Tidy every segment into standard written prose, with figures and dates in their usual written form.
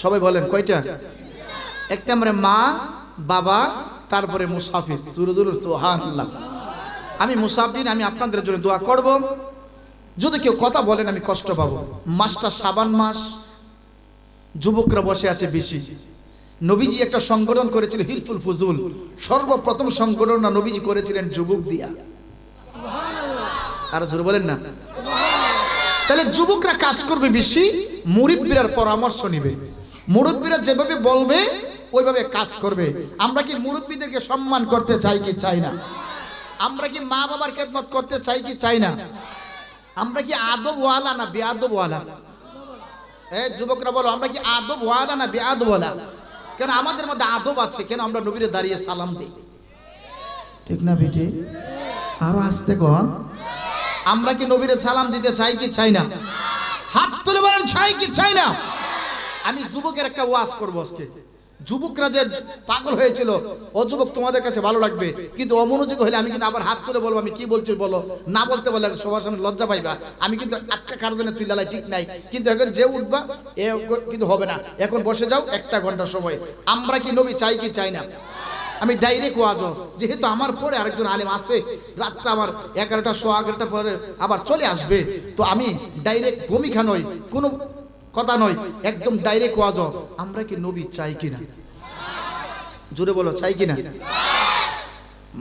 সবাই বলেন কয়টা? একটা নম্বরে মা বাবা, তারপরে মুসাফির। সুবহানাল্লাহ। আমি মুসাফির, আমি আপনাদের জন্য দোয়া করব। যদি কেউ কথা বলেন আমি কষ্ট পাবো। মাসটা শাবান মাস, যুবকরা বসে আছে বেশি। নবীজি একটা সংগঠন করেছিলেন হিলফুল ফুজুল, সর্বপ্রথম সংগঠন নবীজি করেছিলেন যুবক দিয়া। আর জোরে বলেন না। তাহলে যুবকরা কাজ করবে বেশি, মুরিব্বিরার পরামর্শ নিবে, মুরব্বীরা যেভাবে বলবে ওইভাবে কাজ করবে। আমরা কি মুরব্বীদেরকে সম্মান করতে চাই কি চাই না? আমরা কি মা বাবার খেদমত করতে চাই কি চাই না? আমরা কি আদবওয়ালা না বেআদবওয়ালা? যুবকরা বলো, আমরা কি আদবওয়ালা না বেআদবওয়ালা? কেন আমাদের মধ্যে আদব আছে, কেন আমরা নবীরে দাঁড়িয়ে সালাম দিই? ঠিক না বেটি? আরো আসতে কন। আমরা কি নবীরে সালাম দিতে চাই কি চাই না? হাত তুলে বলেন চাই কি চাই না? আমি যুবকের একটা ওয়াজ করবো আজকে। যুবকরা যে পাগল হয়েছিল, ও যুবক তোমাদের কাছে ভালো লাগবে, কিন্তু অমনোযোগ হলে আমি কিন্তু আবার হাত তুলে বলবো আমি কি বলছি বলো, না বলতে বলে সবার সামনে লজ্জা পাইবা। আমি কিন্তু আটকা কারণে তুই লালাই ঠিক নাই, কিন্তু এখন যে উঠবা এ কিন্তু হবে না। এখন বসে যাও 1 ঘন্টা সময়। আমরা কি নবী চাই কি চাই না? আমি ডাইরেক্ট ওয়াজ, যেহেতু আমার পরে আরেকজন আলেম আছে, রাতটা আমার 11টা 11:15 পরে আবার চলে আসবে, তো আমি ডাইরেক্ট ভূমিকা নই, কোনো কথা নয়, একদম ডাইরেক্ট ওয়াজ। আমরা কি নবী চাই কিনা? জোরে বলো, চাই কিনা?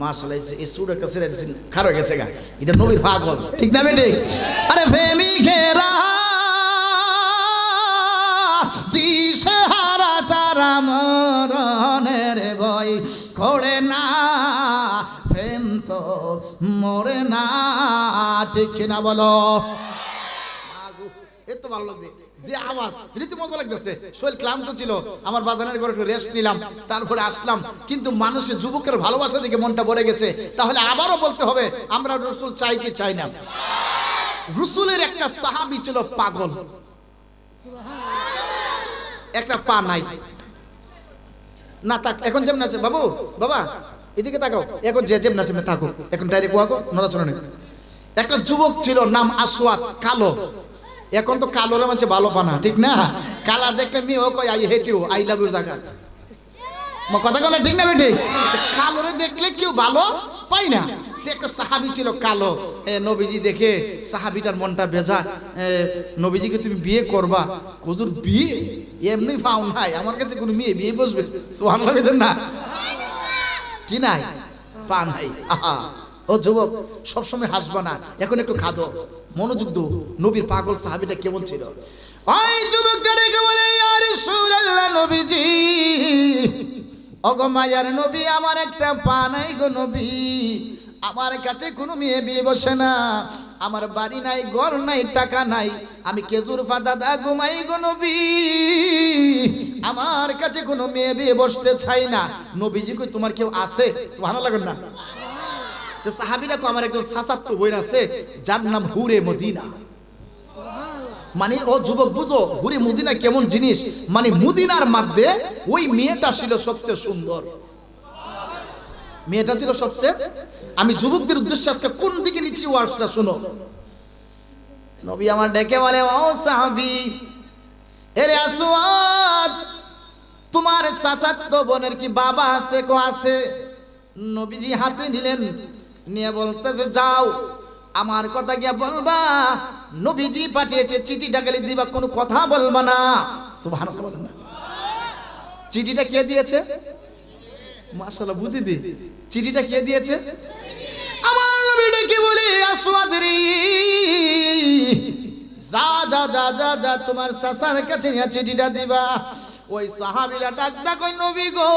মাশাআল্লাহ, এই সুরের কাছে দিছেন খারাপ গেছে গা, এটা নবীর পাগল, ঠিক না বেটি? আরে প্রেমী ঘেরা দিশে হারা তারা মরণের ভয় করে না, প্রেম তো মরে না, ঠিক কিনা বলো? এত ভালো লাগছে যে আওয়াজ, রীতি মজা লাগতেছে। শরীর ক্লান্ত ছিল, আমার বাজানের ঘরে একটু রেস্ট নিলাম, তারপরে আসলাম। কিন্তু মানুষের যুবকের ভালোবাসা দেখে মনটা ভরে গেছে। তাহলে আবারও বলতে হবে, আমরা রসুল চাই কি চাই না? রসুলের একটা সাহাবী ছিল পাগল, একটা পা নাই না তাক। এখন যেমন আছে বাবু, বাবা এদিকে তাকাও, এখন যে যেমন আছে থাকো, এখন ডাইরেক্ট ওয়াজ নড়াচড়া নেই। একটা যুবক ছিল, নাম আসওয়াদ, কালো। এখন তো কালোর মাঝে ভালো পানা, ঠিক না? কালা দেখলে মেয়ে হোক I hate you, I love you জাগাত, কথা বলে ঠিক না বেটি? কালোরে দেখলে কেউ ভালো পাই না। একটা সাহাবী ছিল কালো, নবীজি দেখে সাহাবীটার মনটা বেজা। নবীজিকে তুমি বিয়ে করবা? হুজুর বিয়ে এমনি পাও নাই, আমার কাছে কোনো মেয়ে বিয়ে বসবে? সুবহানাল্লাহ না কি নাই, পা নাই। আহা, ও যুবক সবসময় হাসবা না, এখন একটু খাদো, মনোযোগ দো। নবীর পাগল সাহাবীটা কেমন ছিল? ওই যুবকটা ডেকে বলে, ইয়া রাসূলুল্লাহ, নবীজি, ওগো মায়ার নবী, আমার একটা পা নাই গো নবী, আমার কাছে কোনো মেয়ে বিয়ে বসে না, আমার বাড়ি নাই, ঘর নাই, টাকা নাই, আমি খেজুর পাতা দা ঘুমাই গো নবী, আমার কাছে কোনো মেয়ে বিয়ে বসতে চাই না। নবীজি কই, তোমার কেউ আছে? সুবহানাল্লাহ না? তো সাহাবীরা কো, আমার একজন চাচাতো বোন আছে, যার নাম হুরে মদিনা। মানে ও যুবক বুঝো হুরে মদিনা কেমন জিনিস, মানে মদিনার মধ্যে ওই মেয়েটা ছিল সবচেয়ে সুন্দর, মেয়েটা ছিল সবচেয়ে। আমি যুবকদের উদ্দেশ্যে আজকে কোন দিকে নিচ্ছি ওয়াজটা শুনো। নবী আমার ডেকে বলে, ও সাহাবী, এরে আসওয়াদ, তোমার চাচাতো বোনের কি বাবা আছে? কো আছে। নবীজি হাতে নিলেন, নিয়ে বলতেছে, যাও আমার কথা গিয়া বলবা, নবীজি পাঠিয়েছে, চিঠিটা গেলে দিবা, কোনো কথা বলবা না। সুবহানাল্লাহ বলেন না? চিঠিটা কে দিয়েছে? মাশাআল্লাহ, বুঝি দি, চিঠিটা কে দিয়েছে? আমার নবী ডেকে বলে, আসওয়াদ রে, যা যা যা যা যা তোমার চাচার কাছে নিয়ে চিঠিটা দিবা। ওই সাহাবীরা ডাক দা কই, নবী গো,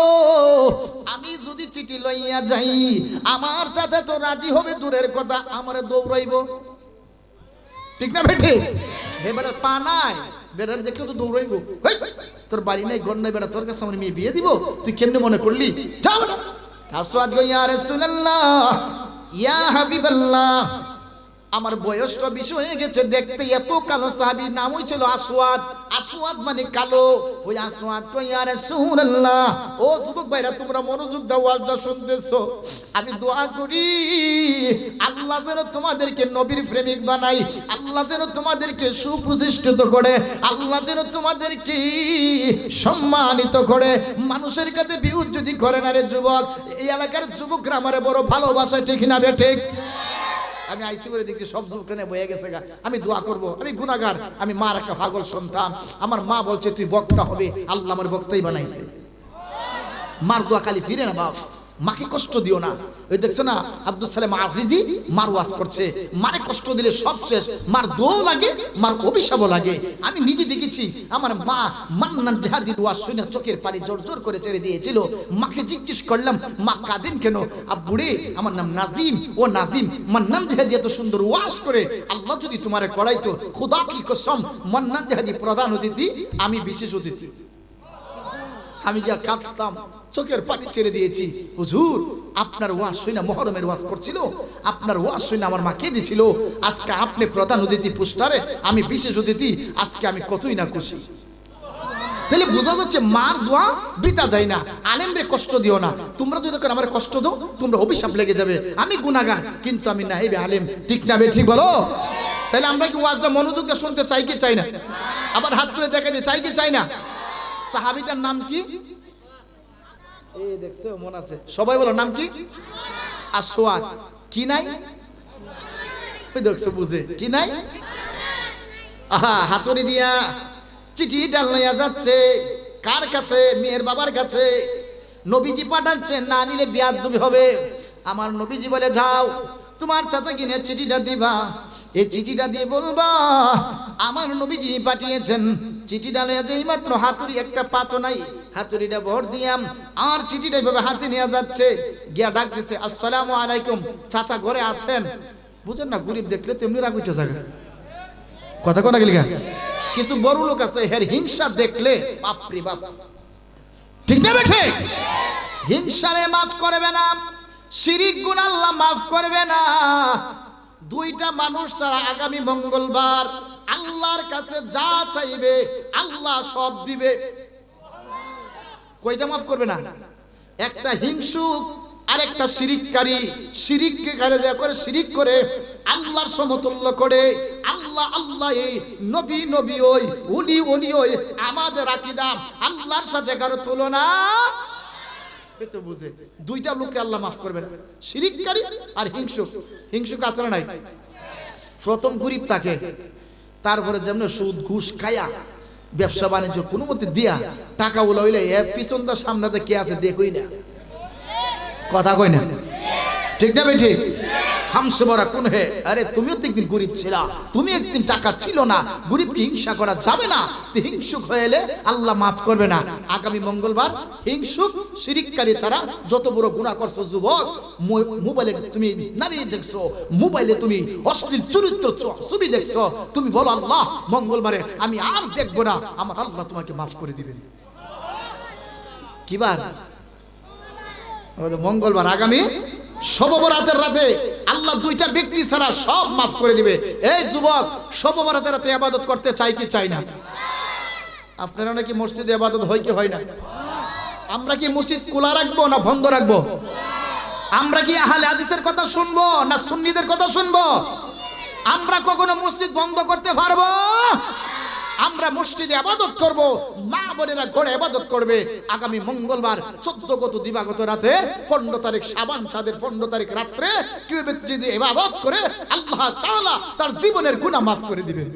আমি যদি চিঠি লইয়া যাই, আমার চাচা তো রাজি হবে দূরের কথা, আমারে দৌড়াইব, ঠিক না বেঠে? বেটার পা নাই, বেটার দেখলে তো দৌড়াইব, তোর বাড়ি নাই, ঘর নাই, বেটা তোর কাছে আমার মেয়ে বিয়ে দিব, তুই কেমনে মনে করলি? যাও বেটা। আসওয়াদ কই, ইয়া রাসূলুল্লাহ, ইয়া হাবিবাল্লাহ, আমার বয়সটা বেশি হয়ে গেছে, দেখতে এত কালো সাহাবীর নাম হইছিল আসওয়াদ, আসওয়াদ মানে কালো। ওই আসওয়াদ কই ইয়া রাসূলুল্লাহ, ও যুবক ভাইরা তোমরা মনোযোগ দাও, ওয়াজটা শুনতেছো। আমি দোয়া করি আল্লাহ যেন তোমাদেরকে নবীর প্রেমিক বানাই, আল্লাহ যেন তোমাদেরকে সুপ্রতিষ্ঠিত করে, আল্লাহ যেন তোমাদেরকে সম্মানিত করে, মানুষের কাছে বিউজ যদি করে না রে যুবক। এই এলাকার যুবকরা আমারে বড় ভালোবাসায়, ঠিক না বে ঠিক? আমি আইসি করে দেখছি সব যুবকরা বয়ে গেছে গা। আমি দোয়া করব, আমি গুনাহগার, আমি মার একটা পাগল সন্তান। আমার মা বলছে তুই বক্তা হবে, আল্লাহ আমার বক্তাই বানাইছে। মার দোয়া খালি ফিরে না বাপ, মাকে কষ্ট দিও না। ওই দেখছো না আব্দুল সালেম আজিজি মার ওয়াজ করছে, মারে কষ্ট দিলে সব শেষ। মার দোয়াও লাগে, মার অভিশাপও লাগে। আমি নিজে দেখেছি আমার মা মান্নান জাহাদির ওয়াজ শুনে চোখের পানি জোর জোর করে ছেড়ে দিয়েছিল। মাকে জিজ্ঞেস করলাম মা কাঁদেন কেন? আব্বুরে আমার নাম নাজিম, ও নাজিম মান্নান জাহাদি এত সুন্দর ওয়াজ করে, আল্লাহ যদি তোমারে করাইতো, খুদা কি কসম মান্নান জাহাদি প্রধান অতিথি, আমি বিশেষ অতিথি। আমি গিয়া কাঁদতাম, চোখের পানি ছেড়ে দিয়েছি। হুজুর আপনার ওয়াজ শুনে, মুহররমের ওয়াজ করছিল, আপনার ওয়াজ শুনে আমার মা কেঁদেছিল। আজকে আপনি প্রধান অতিথি পোস্টারে, আমি বিশেষ অতিথি, আজকে আমি কতই না খুশি। তাহলে বোঝা যাচ্ছে মার দোয়া বৃথা যায় না। আলেমরে কষ্ট দিও না। তোমরা যদি আমার কষ্ট দাও তোমরা অভিশাপ লেগে যাবে। আমি গুনাহগার কিন্তু আমি নাইবে আলেম, ঠিক না বে ঠিক বলো? তাহলে আমরা কি ওয়াজটা মনোযোগ দিয়ে শুনতে চাই কি চাই না? আবার হাত তুলে দেখা যায় চাই কি চাই না? সাহাবীটার নাম কি? এই দেখছো মন আছে, সবাই বলো নাম কি? আসওয়াদ। কি নাই? ওই দেখছো বুঝে কি নাই? আহা, হাতুড়ি দিয়া চিঠি ডাল নিয়ে যাচ্ছে। কার কাছে? মেয়ের বাবার কাছে। নবীজি পাঠাচ্ছেন, না নিলে বেয়াদবি হবে। আমার নবীজি বলে যাও তোমার চাচা কিনে চিঠিটা দিবা, এই চিঠিটা দিয়ে বলবা আমার নবীজি পাঠিয়েছেন। চিঠিটা নিয়ে যেই মাত্র হাতুড়ি একটা পাতো নাই, হাতুড়িটা ভর দিয়াম আর চিঠিটা এভাবে হাতে নিয়ে যাচ্ছে। গিয়া ডাক দিছে আসসালামু আলাইকুম, চাচা ঘরে আছেন? বুঝেন না, গরিব দেখলে তো এমনি রাগ উঠে যাবে। কথা কোনা গেলি গা? কিছু বড় লোক আছে হের হিংসা দেখলে বাপরে বাপ, ঠিক না বেঠে? হিংসারে মাফ করবে না, শিরিক গুনাহ আল্লাহ মাফ করবে না। দুইটা মানুষ তারা আগামী মঙ্গলবার আল্লাহর কাছে যা চাইবে আল্লাহ সব দিবে। কয়টা মাফ করবে না? একটা হিংসুক আর একটা শিরিককারী। শিরিককে করে শিরিক করে আল্লাহর সমতুল্য করে। আল্লাহ আল্লাহ এই নবী নবী ওই উলি উলি ওই, আমাদের আকীদা আল্লাহর সাথে কারো তুলনা। তো বুঝে দুইটা লোককে আল্লাহ মাফ করবে না, শিরিককারী আর হিংসুক। হিংসুক আছে না নাই? প্রথম গরিব তাকে, তারপরে যেমন সুদ ঘুষ খায়া ব্যবসা বাণিজ্য কোনো মতে দিয়া টাকা ওলা হইলে পিছনটা সামনেতে কে আছে দেখই না। কথা কই না, ঠিক না বেঠিক? হামসে বড়া কোন হে? আরে তুমিও তো একদিন গরিব ছিলা, তুমি একদিন টাকা ছিল না। গরিবকে হিংসা করা যাবে না। হিংসুক হয়ে এলে আল্লাহ মাফ করবে না। আগামী মঙ্গলবার হিংসুক শিরিককারী ছাড়া যত বড় গুনাহ করছো যুবক, মোবাইলে তুমি নারী দেখছো, মোবাইলে তুমি অশ্লীল চরিত্র ছবি দেখছো, তুমি বলো আল্লাহ মঙ্গলবারে আমি আর দেখবো না, আমার আল্লাহ তোমাকে মাফ করে দিবেন। কিবার? মঙ্গলবার, আগামী শবে বরাতের রাতে আল্লাহ দুইটা ব্যক্তি ছাড়া সব মাফ করে দিবে। এই যুবক, শবে বরাতের রাতে ইবাদত করতে চাই কি চাই না? আপনারা নাকি মসজিদে ইবাদত হয় কি হয় না? আমরা কি মসজিদ খোলা রাখবো না বন্ধ রাখবো? আমরা কি আহলে হাদিসের কথা শুনবো না সুন্নিদের কথা শুনবো? আমরা কখনো মসজিদ বন্ধ করতে পারবো? আমরা মসজিদে ইবাদত করব, মা বোনেরা ঘরে ইবাদত করবে। আগামী মঙ্গলবার 14 গত দিবাগত রাতে 15 তারিখ শাবান চাঁদের 15 তারিখ রাতে কেউ ব্যক্তি যদি ইবাদত করে আল্লাহ তাআলা তার জীবনের গুনাহ মাফ করে দিবেন।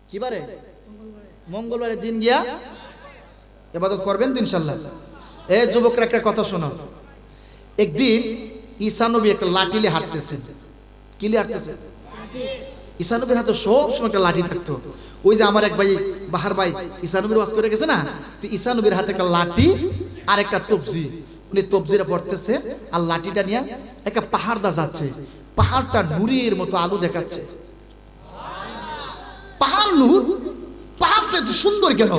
কিবারে? মঙ্গলবারের দিন গিয়া ইবাদত করবেন তো ইনশাআল্লাহ। এই যুবকরা একটা কথা শোনো। একদিন ঈসা নবী একটা লাঠি নিয়ে হাঁটতেছেন। কি নিয়ে হাঁটতেছেন? ঈসা নবীর হাতে সব সময় একটা লাঠি থাকতো। ওই যে আমার এক ভাই বাহার ভাই ঈসা নবীর ওয়াজ করে গেছে না, তো ঈসা নবীর হাতে একটা লাঠি আর একটা তবজি। উনি তবজিটা পড়তেছে আর লাঠিটা নিয়ে একটা পাহাড় দা যাচ্ছে। পাহাড়টা নূরের মতো আলো দেখাচ্ছে। পাহাড় নূর, পাহাড়টা এত সুন্দর কেন?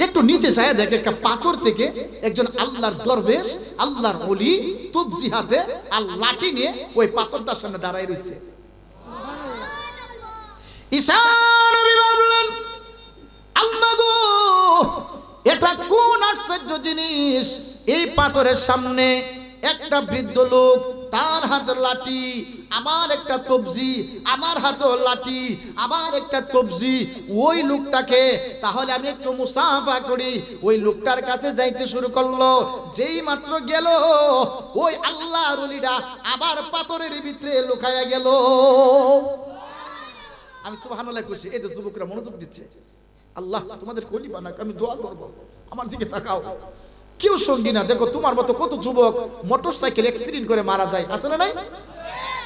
একটু নিচে যায় দেখে একটা পাথর থেকে একজন আল্লাহর দরবেশ, আল্লাহর ওলি তবজি হাতে আর লাঠি নিয়ে ওই পাথরটার সামনে দাঁড়ায় রয়েছে। ঈসা নবী বললেন আশ্চর্য জিনিস, এই পাথরের সামনে একটা বৃদ্ধ লোক, তার হাতে লাঠি, আমার একটা তবজি, আমার হাতে লাঠি, আমার একটা তবজি। ওই লোকটাকে তাহলে আমি একটু মুসাফা করি। ওই লোকটার কাছে যাইতে শুরু করলো। যেই মাত্র গেল, ওই আল্লাহর ওলিটা আবার পাথরের ভিতরে লুকায়া গেল। আমি সুবহানাল্লাহ খুশি। এই যে যুবকরা মনোযোগ দিচ্ছে, আল্লাহ তোমাদের কলি বানাক, আমি দোয়া করব। আমার দিকে তাকাও, কেউ সঙ্গী না। দেখো তোমার মতো কত যুবক মোটরসাইকেল অ্যাক্সিডেন্ট করে মারা যায়, আছে না নাই?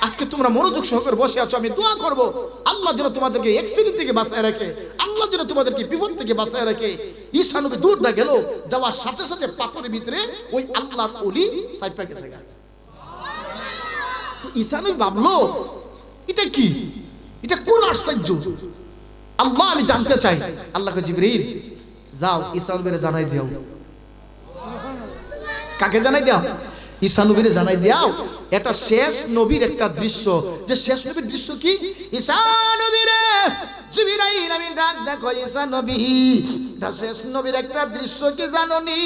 আজকে তোমরা মনোযোগ সহকারে বসে আছো, আমি দোয়া করব আল্লাহ যেন তোমাদেরকে অ্যাক্সিডেন্ট থেকে বাঁচায় রাখে, আল্লাহ যেন তোমাদেরকে বিপদ থেকে বাঁচায় রাখে। ঈসা নবী দূর দা গেল, যাওয়ার সাথে সাথে পাথরের ভিতরে ওই আল্লাহর ওলি সাইফা গেছে। তো ঈসা নবী ভাবলো, এটা কি, এটা কোন আশ্চর্য আল্লাহ, আমি জানতে চাই। আল্লাহকে জিবরিল, যাও ঈসা নবীরে জানাই দাও। কাকে জানাই দাও? ঈসা নবীরে জানাই দাও। এটা শেষ নবীর একটা দৃশ্য। যে শেষ নবীর দৃশ্য কি? ঈসা নবীরে জিবরাইল আমি ডাক দেখো ঈসা নবী, এটা শেষ নবীর একটা দৃশ্য কি জানোনি?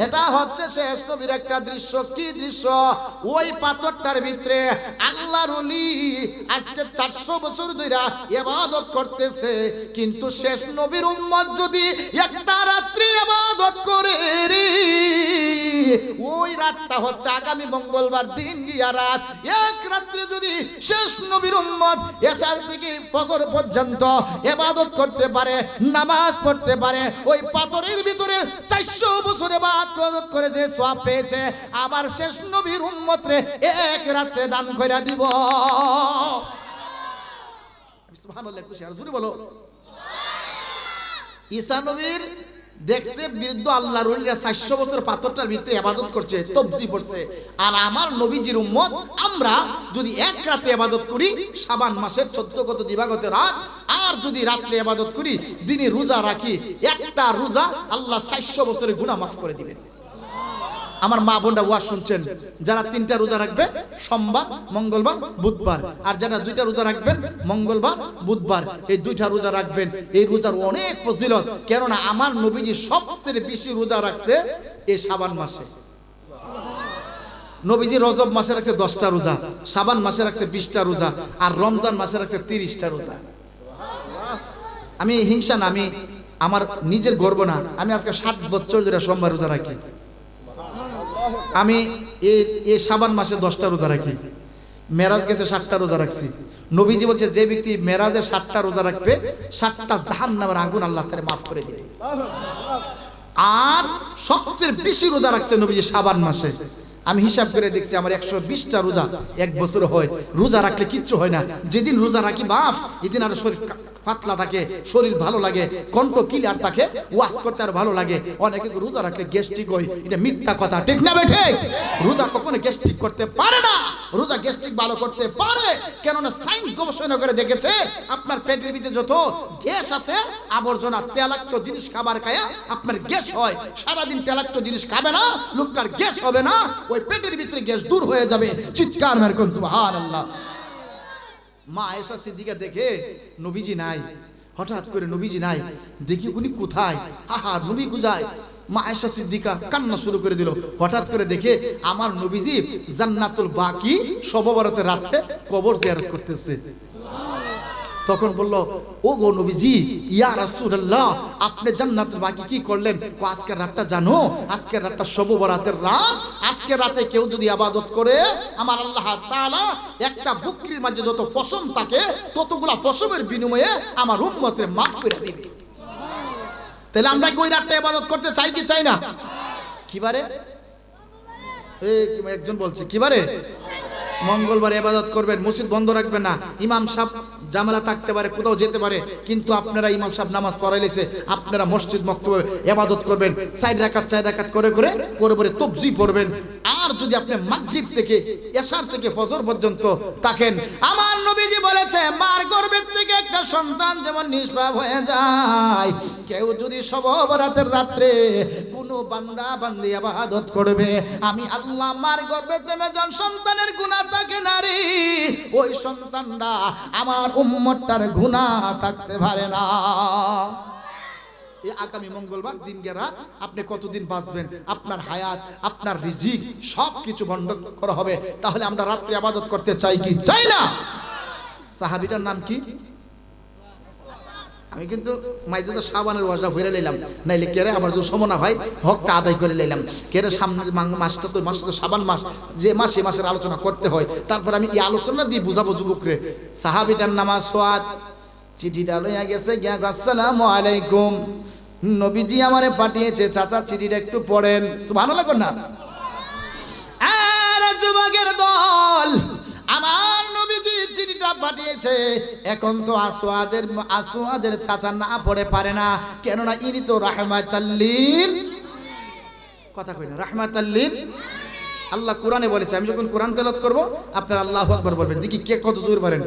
এটা হচ্ছে শেষ নবীর একটা দৃশ্য। কি দৃশ্য? ওই পাথরটার ভিতরে আল্লাহর ওলি আজকে 400 বছর ধরে ইবাদত করতেছে, কিন্তু শেষ নবীর উম্মত যদি একটা রাত্রি ইবাদত করে রে, ওই রাতটা হচ্ছে আগামী মঙ্গলবার দিন গিয়া রাত। এক রাত্রে যদি শেষ নবীর উম্মত এশার থেকে ফজর পর্যন্ত ইবাদত করতে পারে, নামাজ পড়তে পারে, ওই পাথরের ভিতরে 400 বছর ইবাদত করে যে সওয়াব পেয়েছে, আমার শেষ নবীর উম্মতরে এক রাতে দান কইরা দিব। সুবহানাল্লাহ, খুশি আর জোরে বলো। ঈসা নবীর দেখছে বৃদ্ধ আল্লাহর ওলিরা 400 বছর পাথরটার ভিতরে ইবাদত করছে, তবজি পড়ছে। আর আমার নবীজির উম্মত আমরা যদি এক রাতে ইবাদত করি, শাবান মাসের 14 গত দিবাগত রাত, আর যদি রাতে ইবাদত করি, দিনে রোজা রাখি, একটা রোজা আল্লাহ 400 বছরের গুনাহ মাফ করে দিবেন। আমার মা বোনরা ওয়াজ শুনছেন, যারা 3টা রোজা রাখবে, সোমবার, মঙ্গলবার, বুধবার, আর যারা 2টা রোজা রাখবেন, মঙ্গলবার, বুধবার, এই 2টা রোজা রাখবেন। এই রোজার অনেক ফজিলত, কেননা আমার নবীজি সবচেয়ে বেশি রোজা রাখছে এই শাবান মাসে। নবীজি রজব মাসে রাখছে 10টা রোজা, শাবান মাসে রাখছে 20টা রোজা, আর রমজান মাসে রাখছে 30টা রোজা। আমি হিংসা না, আমি আমার নিজের গর্ব না, আমি আজকে 7 বছর ধরে সোমবার রোজা রাখি। আমি এই শাবান মাসে 10টা রোজা রাখি। মেরাজ গেছে 7টা রোজা রাখছি। নবীজি বলছে, যে ব্যক্তি মেরাজে 7টা রোজা রাখবে, 7টা জাহান্নামের আগুন আল্লাহ তাআলা মাফ করে দিবে। আর সবচেয়ে বেশি রোজা রাখছে নবীজি শাবান মাসে। আমি হিসাব করে দেখছি আমার 120টা রোজা এক বছর হয়। রোজা রাখলে কিচ্ছু হয় না। যেদিন রোজা রাখি বাপ, এদিন আরো শরীর পাতলা থাকে, শরীর ভালো লাগে, কণ্ঠ ক্লিয়ার থাকে, ওয়াজ করতে আর ভালো লাগে। অনেকে রোজা রাখলে গ্যাস্ট্রিক হয়, এটা মিথ্যা কথা, ঠিক না বেঠে? রোজা কখনো গ্যাস্ট্রিক করতে পারে না। রোজা গ্যাস্ট্রিক ভালো করতে পারে, কেননা সায়েন্স গবেষণা করে দেখেছে আপনার পেটের ভিতরে যত গ্যাস আছে, আবর্জনা, তেলাক্ত জিনিস খাবার খায়া আপনার গ্যাস হয়। সারাদিন তেলাক্ত জিনিস খাবে না, লোকটার গ্যাস হবে না, ওই পেটের ভিতরে গ্যাস দূর হয়ে যাবে। চিৎকার মেরে কোন সুবহানাল্লাহ। মা আয়েশা সিদ্দিকা দেখে নবীজি নাই, হঠাৎ করে নবীজি নাই, দেখি উনি কোথায়, আহা নবী কোথায়। মা আয়েশা সিদ্দিকা কান্না শুরু করে দিল। হঠাৎ করে দেখে আমার নবীজি জান্নাতুল বাকি শবে বরাতের রাতে কবর জিয়ারত করতেছে। তখন বলল, ও গো নবীজি, ইয়া রাসূলুল্লাহ, আপনি জান্নাতুল বাকি কি করলেন? আজকের রাতটা জানো, আজকের রাতটা শবে বরাতের রাত। আজকের রাতে কেউ যদি ইবাদত করে, আমার আল্লাহ তাআলা একটা বকরির মাঝে যত ফসল থাকে, ততগুলা ফসলের বিনিময়ে আমার উম্মতের মাফ করে দিবে। তাহলে আমরা কি ওই রাতটা ইবাদত করতে চাই কি চাই না? কিবারে? একজন বলছে কিবারে? মঙ্গলবার ইবাদত করবেন, মসজিদ বন্ধ রাখবেন না। ইমাম সাহেব জামেলা থাকতে পারে, কোথাও যেতে পারে, কিন্তু আপনারা ইমাম সাহেব নামাজ পড়াইলেছে, আপনারা মসজিদ মক্তবে ইবাদত করবেন। 4 রাকাত করে করে তবজি পড়বেন। আর যদি আপনি মাগরিব থেকে এশার থেকে ফজর পর্যন্ত থাকেন, আমার নবীজি বলেছে, মার গর্ভের থেকে একটা সন্তান যেমন নিষ্পাপ হয়ে যায়, কেউ যদি শবে বরাতের রাত্রে কোনো বান্দা বান্দি ইবাদত করবে, আমি আল্লাহ মার গর্ভে থেকে জন সন্তানের গুনাহ থাকে না রে, ওই সন্তানটা আমার উম্মতটার গুনাহ থাকতে পারে না। এই আগামী মঙ্গলবার দিন গেরা আপনি কতদিন বাঁচবেন, আপনার হায়াত, আপনার রিজিক সব কিছু বন্ধ করা হবে। তাহলে আমরা রাত্রে ইবাদত করতে চাই কি চাই না? সাহাবীটার নাম কি? আমি কিন্তু মাইজে তো সাবানের ওয়াজটা ভরে নিলাম, নাইলে কেরে আমার যে সমনা ভাই হকটা আদায় করে নিলাম। কেরে সামনে মাসটা তো সাবান মাস, যে মাসে মাসের আলোচনা করতে হয়, তারপর আমি এই আলোচনা দিয়ে বুঝাবো যুবকরে। সাহাবীটার নাম আসওয়াদ। চিঠিটা লইয়া গেছে, গিয়া আসসালামু আলাইকুম, নবীজি আমারে পাঠিয়েছে, চাচা চিঠিটা একটু পড়েন। সুবহানাল্লাহ না? আরে যুবকের দল, আমার নবীজি চিঠিটা পাঠিয়েছে। এখন তো আসওয়াদের চাচা না পড়ে পারে না, কেননা ইনি তো রাহমাতাল লিল, কথা কই না, রাহমাতাল লিল। আল্লাহ কোরআনে বলেছে, আমি যখন কোরআন তেলাওয়াত করব আপনারা আল্লাহু আকবার বলবেন। দেখি কে কত জোর পারেন।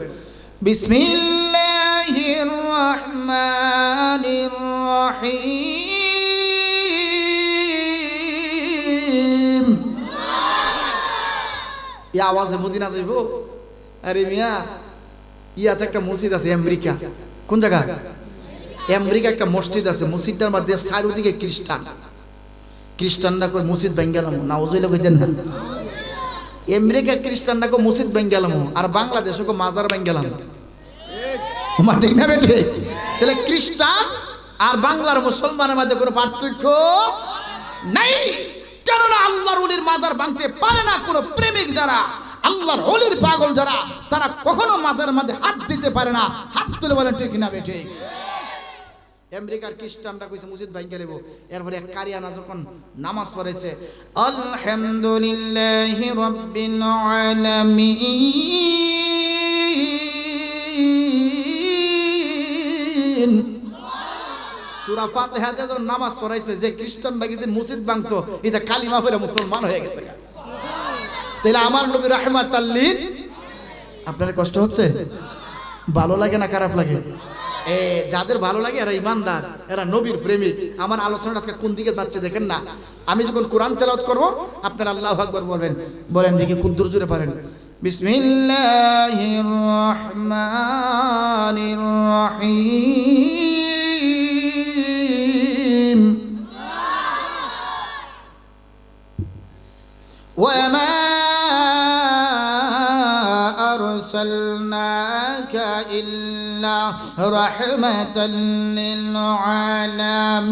বিসমিল্লাহির রহমানির রহিম। এই আওয়াজে মদিনা যাইব? আরে মিয়া, ইয়াতে একটা মসজিদ আছে আমেরিকা। কোন জায়গা? আমেরিকা একটা মসজিদ আছে, মসজিদটার মধ্যে চারিদিকে খ্রিস্টানরা কই মসজিদ ভেঙ্গালাম, নাউজুবিল্লাহ কইতেন না। আমেরিকা খ্রিস্টানরা কই মসজিদ ভেঙ্গালাম, আর বাংলাদেশে কই মাজার ভেঙ্গালাম। ঠিক না বেটে? তাহলে খ্রিস্টান আর বাংলার মুসলমানের মধ্যে কোনো পার্থক্য নাই, কেননা আল্লাহর ওলির মাজার ভাঙতে পারে না কোনো প্রেমিক যারা, আল্লাহর ওলির পাগল যারা, তারা কখনো মাজার মধ্যে হাত দিতে পারে না। হাত তুলে বলেন ঠিক না বেটে? আমেরিকার খ্রিস্টানরা কইছে মসজিদ ভাঙিয়ে নেব। এরপরে এক কারিয়ানা যখন নামাজ পড়েছে, আলহামদুলিল্লাহি রাব্বিল আলামিন, সূরা ফাতিহাতে যখন নামাজ পড়াইছে, যে খ্রিস্টানরা গেছে মসজিদ ভাঙতো, এটা কালিমা পড়ে মুসলমান হয়ে গেছে। তাহলে আমার নবী রাহমাতাল লিল। আপনার কষ্ট হচ্ছে? ভালো লাগে না খারাপ লাগে? যাদের ভালো লাগে এরা ইমানদার, এরা নবীর প্রেমিক। আমার আলোচনা আজকে কোন দিকে যাচ্ছে দেখেন না। আমি যখন কোরআন তেলাওয়াত করব আপনারা আল্লাহু আকবার বলবেন। বলেন দেখি কুদ্দুর জুড়ে পারেন। বিসমিল্লাহির রহমানির রহিম। ওয়ামা আরসালনাকা ইল্লা রাহমাতাল লিল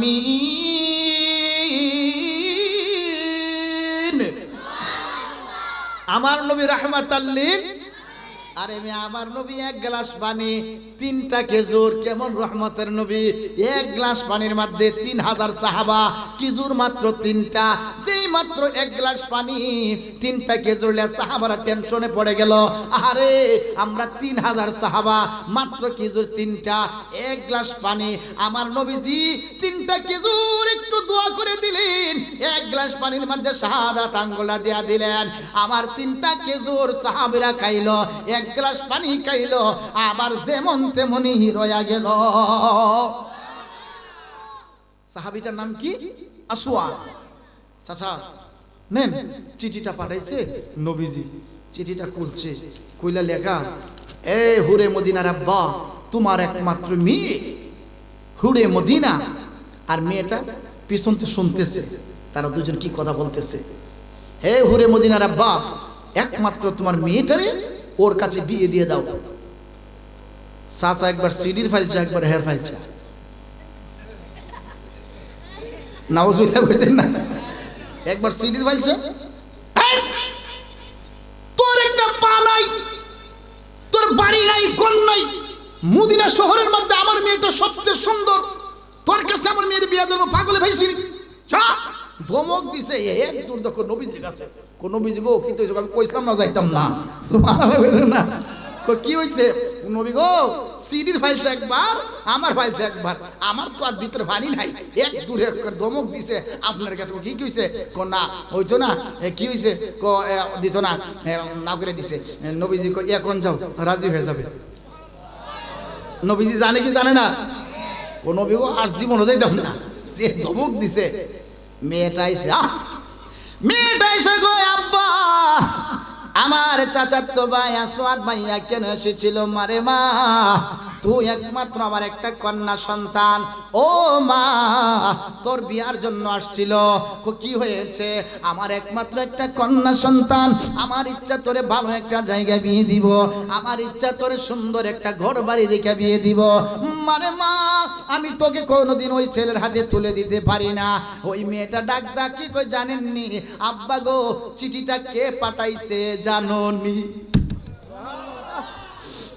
আলামিন। আমার নবী রাহমাতাল লিল। আরে আমার নবী এক গ্লাস পানি, 3টা খেজুর। কেমন রহমতের নবী! এক গ্লাস পানির মধ্যে 3000 সাহাবা, খেজুর মাত্র 3টা। যেই মাত্র এক গ্লাস পানি, 3টা খেজুর, সাহাবারা টেনশনে পড়ে গেল। আরে আমরা 3000 সাহাবা, মাত্র খেজুর 3টা, এক গ্লাস পানি। আমার নবীজি 3টা খেজুর একটু দোয়া করে দিলেন, এক গ্লাস পানির মধ্যে শাহাদাত আঙ্গুলটা দিয়া দিলেন। আমার 3টা খেজুর সাহাবীরা খাইলো, এক গ্লাস পানি খাইলো, আবার যেমন তেমনি রয়া গেল। সাহাবীটার নাম কি? আসওয়াদ। চাচা নেন, চিঠিটা পাঠাইছে নবীজি। চিঠিটা খুলছে, কইলা লেখা, এ হুরে মদিনার আব্বা, তোমার একমাত্র মেয়ে হুরে মদিনা। আর মেয়েটা পিছনতে শুনতেছে, তারা দুজন কি কথা বলতেছে। হে হুরে মদিনার আব্বা, একমাত্র তোমার মেয়েটারে ওর কাছে বিয়ে দিয়ে দাও। চাচা একবার সিডির ফাইলছে, একবার হেয়ার ফাইলছে। নাউজুবিল্লাহ কইতেন না? একবার সিডির ফাইলছে, তোর একটা পা নাই, তোর বাড়ি নাই, কোন নাই, মদিনা শহরের মধ্যে আমার মেয়েটা সবচেয়ে সুন্দর, তোর কাছে আমার মেয়ের বিয়ে দেবো, পাগলে ভাইছি। ধমক দিছে এক দূর দেখো নবীজির কাছে। কোন নবীজি গো, কিন্তু আমি কইছিলাম না যাইতাম না। সুবহানাল্লাহ না? কি হইছে নবী গো? সিডির ফাইলছে একবার, আমার ফাইলছে একবার, আমার তো আর ভিতরে পানি নাই। এক দূরে ধমক দিছে আপনার কাছে। কি হইছে? না হইতো না। কি হইছে? দিত না, না করে দিছে। নবীজি এখন যাও, রাজি হয়ে যাবে। নবীজি জানে কি জানে না? ও নবী গো আর জীবনও যাইতাম না, যে ধমক দিছে। মেয়েটা এসে গো, আব্বা আমার চাচাতো ভাই আসওয়াদ ভাইয়া কেন এসেছিল? মারে মা, তুই একমাত্র আমার একটা কন্যা সন্তান, ও মা তোর বিয়ার জন্য আসছিল, কি হয়েছে? আমার একমাত্র একটা কন্যা সন্তান, আমার ইচ্ছা তোরে ভালো একটা জায়গায় বিয়ে দিব, আমার ইচ্ছা তোরে সুন্দর একটা ঘর বাড়ি দেখে বিয়ে দিব। মানে মা আমি তোকে কোনোদিন ওই ছেলের হাতে তুলে দিতে পারি না। ওই মেয়েটা ডাক কি কই জানেননি? আব্বা গো চিঠিটা কে পাঠাইছে জানোনি?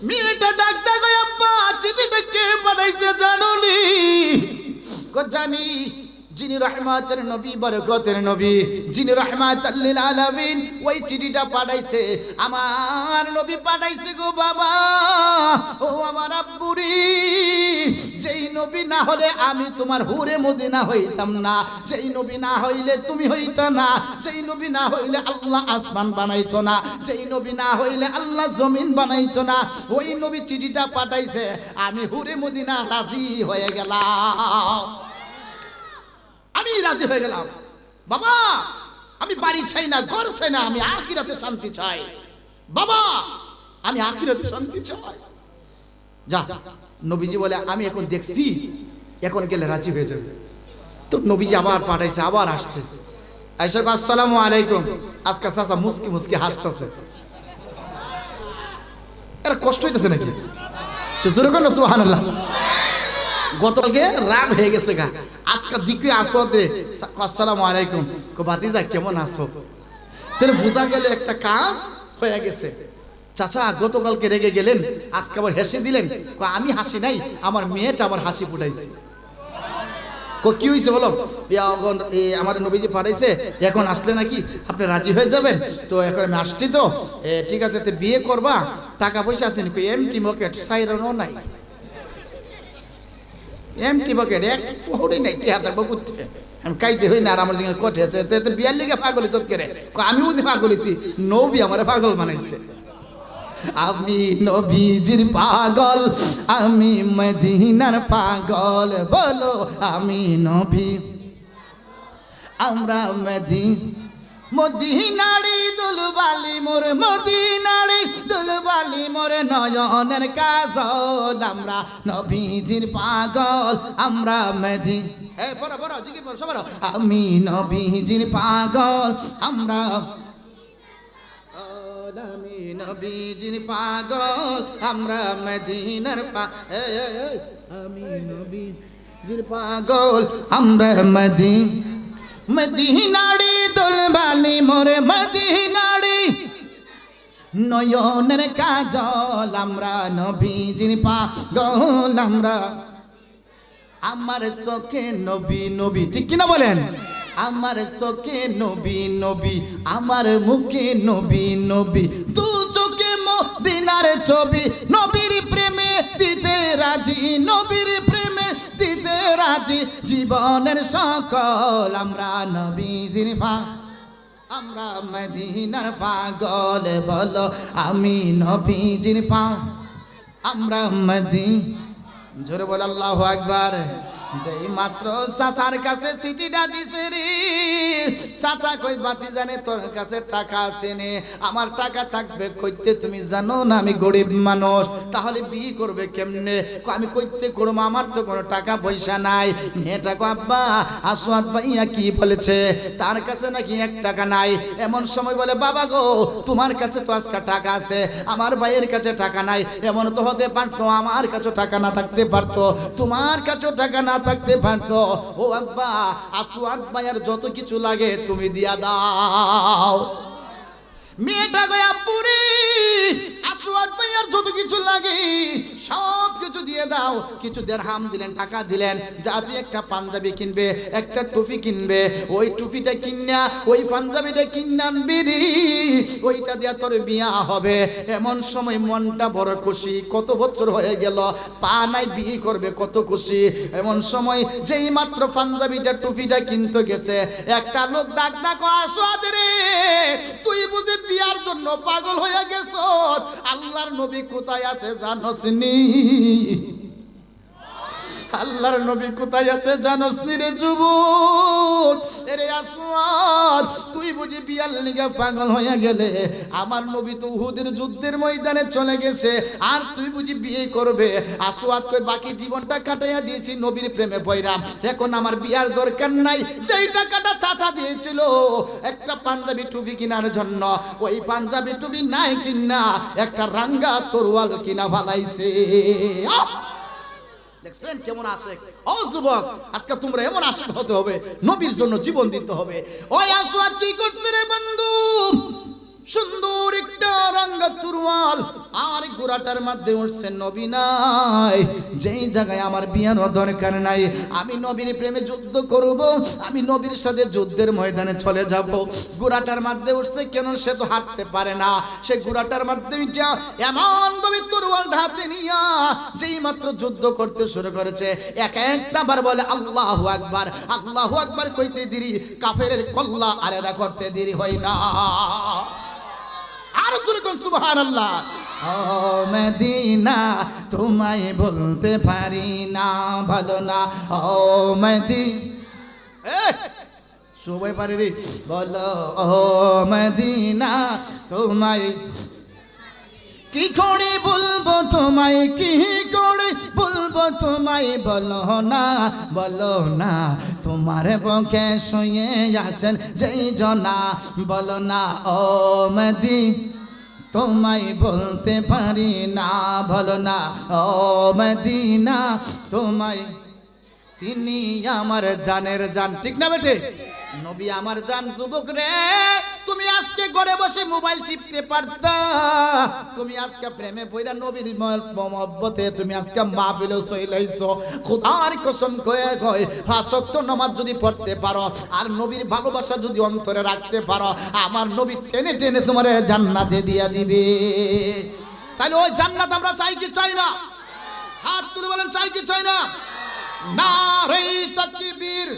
মেয়েটা ডাক কই আব্বা চিঠিটা কে পাঠাইছে জানোনি? কো জানি, যিনি রহমতের নবী বরকতের নবী, যিনি রহমাতুল লিল আলামিন, ওই চিঠিটা পাঠাইছে আমার নবী পাঠাইছে গো বাবা। ও আমার আব্বুরি, যেই নবী না হলে আমি তোমার হুরে মদিনা হইতাম না, যেই নবী না হইলে তুমি হইতা না, যেই নবী না হইলে আল্লাহ আসমান বানাইতো না, যেই নবী না হইলে আল্লাহ জমিন বানাইতো না। ওই নবী চিঠিটা পাঠাইছে, আমি হুরে মদিনা রাজি হয়ে গেলাম, আমি রাজি হয়ে গেলাম। বাবা আমি বাড়ি চাই না, ঘর চাই না, আমি আখিরাতে শান্তি চাই। বাবা আমি আখিরাতে শান্তি চাই। যা, নবীজি বলে আমি এখন দেখছি, এখন গেলে রাজি হয়ে যাবে। তো নবীজি আবার পাঠাইছে, আবার আসছে, আয়েশা আসসালামু আলাইকুম। আজকে চাচা মুস্কি মুস্কি হাসতেছে, এরা কষ্ট হইতেছে নাকি? তো জোরে করো সুবহানাল্লাহ। গতকালকে রাগ হয়ে গেছে গা, আজকে দিকে আসো দে আসসালামু আলাইকুম, কো ভাতিজা কেমন আছো? তাহলে বোঝা গেল একটা কাজ হয়ে গেছে। চাচা গতকালকে রেগে গেলেন, আজকে আবার হেসে দিলেন। আমি হাসি নাই, আমার মেয়েটা আমার হাসি ফুটাইছে। কি হয়েছে বলো? আমার নবীজি পাঠাইছে, এখন আসলে নাকি আপনি রাজি হয়ে যাবেন। তো এখন আমি আসছি, তো ঠিক আছে, তো বিয়ে করবা, টাকা পয়সা আছে নাকি? এমটি পকেট সাইরনও নাই, এমটি পকেট এক পড়ি নাই, টিয়া থাকবো করতে আমি কাইতে হই না। আর আমার জিনিস কঠে আছে, বিয়ার লিগে পাগল চটকেরে আমি বুঝি পাগলেছি, নবী আমার পাগল বানাইছে। আমি নবীজির পাগল, আমি মদিনার পাগল, বলো আমি নবী, আমরা মদিনারি দুলবালি মোর, মদিনারি দুলবালি মোর নয়নের কাজল, আমরা নবীজির পাগল, আমরা আমি নবীজির পাগল, আমরা আমি নবীজির পাগল, আমরা মদিনার আমি নবীজির পাগল, আমরা মদিনারি দুলবালি মোরে, মদিনারি নয়নের কাজল, আমরা নবীজির পাগল, আমরা আমার চোখে নবী নবী, ঠিক কিনা বলেন? আমার চোখে নবী নবী, আমার মুখে নবী নবী, তু চোখে মদিনার ছবি, নবীর প্রেমে দিতে রাজি, নবীর প্রেমে দিতে রাজি, জীবনের সকল আমরা নবীজির আমরা মদিনার পাগল, বলো আমি নবীজির আমরা জোরে বল আল্লাহু আকবার। যেই মাত্র চাচার কাছে চিঠিটা দিছে রে, চাচা কই বাতি জানে তোর কাছে টাকা আছে নে? আমার টাকা থাকবে কইতে, তুমি জানো না আমি গরিব মানুষ, তাহলে বিয়ে করবে কেমনে? আমি কইতে করবো, আমার তো কোনো টাকা পয়সা নাই। মেয়েটা কো আব্বা আসওয়াদ ভাইয়া কি বলেছে, তার কাছে নাকি 1 টাকা নাই। এমন সময় বলে বাবা গো তোমার কাছে তো আজকে টাকা আছে, আমার ভাইয়ের কাছে টাকা নাই। এমন তো হতে পারতো আমার কাছে টাকা না থাকতে পারতো, তোমার কাছে টাকা না থাকতে পারতো। ও আব্বা আসওয়াদ ভাইয়ার যত কিছু লাগে তুমি দিয়া দাও। মেয়েটা গয়া পুরি আসওয়াদ ভাইয়ার যত কিছু লাগে সব কিছু দিয়ে দাও। কিছু দিরহাম দিলেন, টাকা দিলেন, যা তুই একটা পাঞ্জাবি কিনবে, একটা টুপি কিনবে, ওই টুপিটা কিনা ওই পাঞ্জাবিটা কিনে আনবি রে, ওইটা দিয়া তোর বিয়া হবে। এমন সময় মনটা বড় খুশি, কত বছর হয়ে গেল পা নাই, বিয়ে করবে কত খুশি। এমন সময় যেই মাত্র পাঞ্জাবিটা টুপিটা কিনতে গেছে, একটা লোক ডাক আসওয়াদ রে তুই বুঝি বিয়ার জন্য পাগল হয়ে গেছ? আল্লাহর নবী কোথায় আছে জানোস নি? আল্লাহর নবী কোথায় আছে জানোস নি রে যুবক? এরে আসওয়াদ তুই বুঝি বিয়ার লিগে পাগল হয়ে গেলে? আমার নবী তো উহুদের যুদ্ধের ময়দানে চলে গেছে, আর তুই বুঝি বিয়ে করবে? আসওয়াদ কই বাকি জীবনটা কাটাইয়া দিয়েছি নবীর প্রেমে পয়রাম, এখন আমার বিয়ার দরকার নাই। যেই টাকাটা চাচা দিয়েছিল একটা পাঞ্জাবি টুপি কেনার জন্য, ওই পাঞ্জাবি টুপি নাই কিনা একটা রাঙ্গা তরোয়াল কিনা ফেলাইছে। দেখছেন কেমন আশেক? ও যুবক, আজকে তোমরা এমন আশেক হতে হবে, নবীর জন্য জীবন দিতে হবে। ওই আসওয়াদ কি করছে রে বন্ধু? সুন্দর একটা রাঙ্গা তরোয়াল আর গোড়াটার মধ্যে উঠছে নবী নাই। যেই জায়গায় আমার বিয়ার দরকার নাই, আমি নবীর প্রেমে যুদ্ধ করব, আমি নবীর সাথে যুদ্ধের ময়দানে চলে যাব। গোড়াটার মধ্যে উঠছে কেন? সে তো হাঁটতে পারে না, সে গোড়াটার মধ্যে এমন ভাবে তরোয়াল হাতে নিয়া যেই মাত্র যুদ্ধ করতে শুরু করেছে, একটা বার বলে আল্লাহু আকবার। আল্লাহু আকবার কইতে দেরি কাফেরের কল্লা আরেদা করতে দেরি হয় না। আর জোরে কোন সুবহানাল্লাহ। ও মদিনা তোমায় বলতে পারি না ভালো না, ও মদিনা সবাই পারে রে, বলো ও মদিনা তোমায় কি করে বলবো তোমায়, কি করে বলবো তোমায়, বলো না বলো না তোমার বুকে শুয়ে আছেন যেই জনা, বলো না ও মদিনা তোমায় বলতে পারি না, বলো না ও মদিনা তোমায়, তিনি আমার জানের জান। ঠিক না বেটে? নবী আমার জান। যুবক রে, তুমি আজকে ঘরে বসে মোবাইল টিপতে পারতা, তুমি আজকে প্রেমে পড়া নবীর মহব্বতে তুমি আজকে মাহফিলে চইলাইছো। খোদার কসম কয়ে কয় 5 ওয়াক্ত নামাজ যদি পড়তে পারো আর নবীর ভালোবাসা যদি অন্তরে রাখতে পারো, আমার নবী টেনে টেনে তোমার জান্নাতে দিয়া দিবে। তাহলে ওই জান্নাত আমরা চাই কি চাই না? হাত তুলে বলেন চাই কি চাই না? নারে তাকবীর,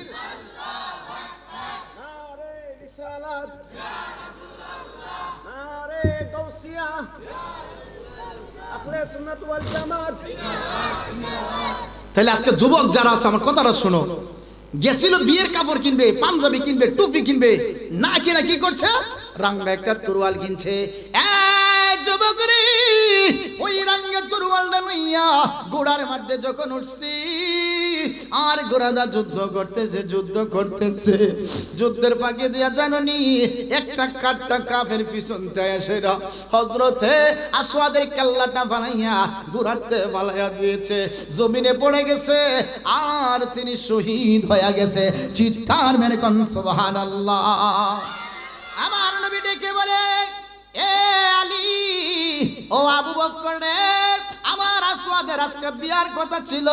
নারে রিসালাত, ইয়া রাসূলুল্লাহ, নারে গাউসিয়া, আহলে সুন্নাত ওয়াল জামাত। তাহলে আজকে যুবক যারা আছে আমার কথাটা শোনো, গেছিল বিয়ের কাপড় কিনবে, পাঞ্জাবি কিনবে, টুপি কিনবে, না কিনা কি করছে? রাঙ্গা একটা তরোয়াল কিনছে। যুবক রে, ওই রাঙ্গা তরোয়ালটা লইয়া ঘোড়ার মধ্যে যখন উঠছি আর ঘোড়াদা যুদ্ধ করতেছে, যুদ্ধ করতেছে, যুদ্ধের ফাঁকে দিয়া জাননি একটা কাটটা কাফের পিছনতে এসে হযরতে আসওয়াদের কাল্লাটা বানাইয়া ঘোড়াতে বালাইয়া দিয়েছে, জমিনে পড়ে গেছে আর তিনি শহীদ হয়ে গেছে। চিৎকার মেরে কোন সুবহানাল্লাহ। আমার নবী ডেকে বলে, এ আলী, ও আবু বকর রে, আমার আসওয়াদের আজকে বিয়ার কথা ছিল,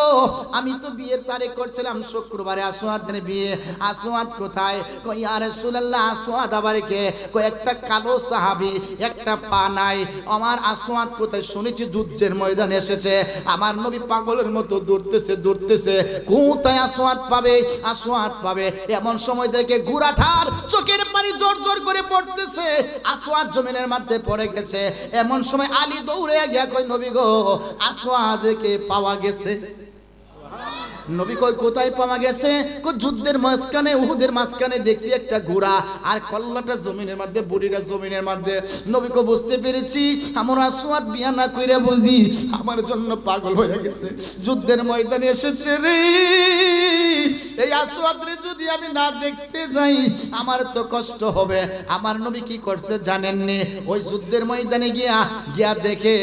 আমি তো বিয়ের তারিখ করছিলাম শুক্রবারে, আসওয়াদের বিয়ে। আসওয়াদ কোথায়? কই ইয়া রাসূলুল্লাহ, আসওয়াদ আবার কে? কই একটা কালো সাহাবী, একটা পা নাই। আমার আসওয়াদ কোথায়? শুনেছি যুদ্ধের ময়দানে এসেছে। আমার নবী পাগলের মতো দৌড়তেছে দৌড়তেছে, কোথায় আসওয়াদ পাবে, আসওয়াদ পাবে। এমন সময় দেখে ঘোড়াটার চোখের পানি জোর জোর করে পড়তেছে, আসওয়াদ জমিনের মধ্যে পড়ে গেছে। এমন সময় আলী দৌড়ে গিয়া কই নবী গো, আসওয়াদকে পাওয়া গেছে। নবী কই কোথায় পাওয়া গেছে? কই যুদ্ধের মাঝখানে, উহুদের মাঝখানে দেখছি একটা ঘোড়া আর কল্লাটা জমিনের মধ্যে, বুড়িটা জমিনের মধ্যে। নবী কই বুঝতে পেরেছি আমার আসওয়াদ বিয়া না কইরা বুঝি আমার জন্য পাগল হয়ে গেছে, যুদ্ধের ময়দানে এসেছে রে। এই আসওয়াদ রে যদি আমি না দেখতে যাই আমার তো কষ্ট হবে। আমার নবী কি করছে জানেননি? ওই যুদ্ধের ময়দানে গিয়া গিয়া দেখে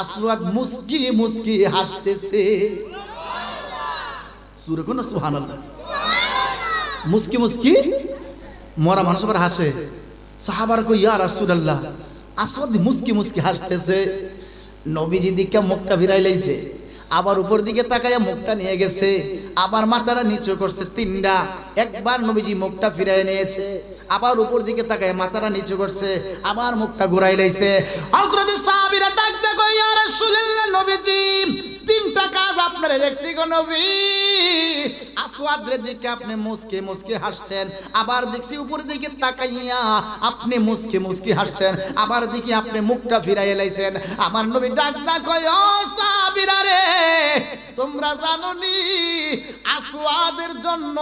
আসওয়াদ মুস্কি মুস্কি হাসতেছে। সুরে কোন সুবহানাল্লাহ। মুস্কি মুস্কি মরা মানুষ আবার হাসে। সাহাবারা কই ইয়া রাসূলুল্লাহ, আসওয়াদ মুস্কি মুস্কি হাসতেছে। নবীজি দিকে মুখটা ফিরাই লাইছে, আবার উপর দিকে তাকাইয়া মুখটা নিয়ে গেছে, আবার মাথাটা নিচু করছে তিনটা। একবার নবীজি মুখটা ফিরাই নিয়েছে, আবার উপর দিকে তাকায় মাথাটা নিচু করছে, আবার মুখটা ঘুরাই লাইছে। হযরত সাহাবীরা ডাক দেয়, কই ইয়া রাসূলুল্লাহ, নবীজি তিনটা কাজ আপনারে দেখছি গো নবী। আসওয়াদের দিকে আপনি মুস্কি মুস্কি হাসছেন, আবার দেখছি উপর দিকে তাকাইয়া আপনি মুস্কি মুস্কি হাসছেন, আবার দেখি আপনি মুখটা ফিরাইয়া লাইছেন। আমার নবী ডাক ডাক কয়, ও সাহাবীরা রে, তোমরা জানো নি আসওয়াদের জন্য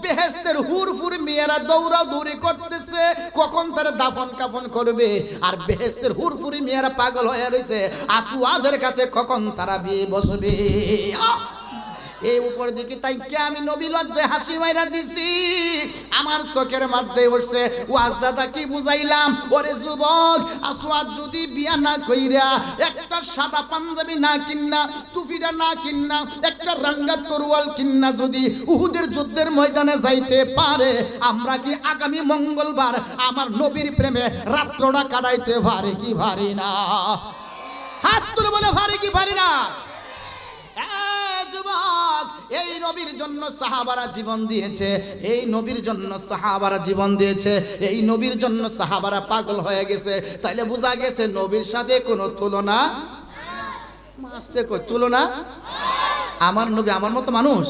বেহেশতের হুরফুর মেয়েরা দৌড়াদৌড়ি করতেছে কখন তারা দাফন কাফন করবে, আর বেহেশতের হুরফুরি মেয়েরা পাগল হয়ে রয়েছে আসওয়াদের কাছে কখন তারা বিয়ে বসবে। এই উপর দিকে তাই কে আমি নবী লজ্জায় হাসি মাইরা দিছি, আমার চোখের মধ্যে উঠছে ওয়াজ দাদা কি বুঝাইলাম। ওরে যুবক, আসওয়াদ যদি বিয়া না কইরা একটা সাদা পাঞ্জাবি না কিন্না, টুপিটা না কিন্না, একটা রাঙ্গা তরোয়াল কিন্না যদি উহুদের যুদ্ধের ময়দানে যাইতে পারে, আমরা কি আগামী মঙ্গলবার আমার নবীর প্রেমে রাত্রটা কাটাইতে পারি কি পারি না? হাত তুলে বলে পারি কি পারি না? যুবক, এই নবীর জন্য সাহাবারা জীবন দিয়েছে, এই নবীর জন্য সাহাবারা জীবন দিয়েছে, এই নবীর জন্য সাহাবারা পাগল হয়ে গেছে। তাইলে বোঝা গেছে নবীর সাথে কোনো তুলনা আসতে তুলনা। আমার নবী আমার মতো মানুষ,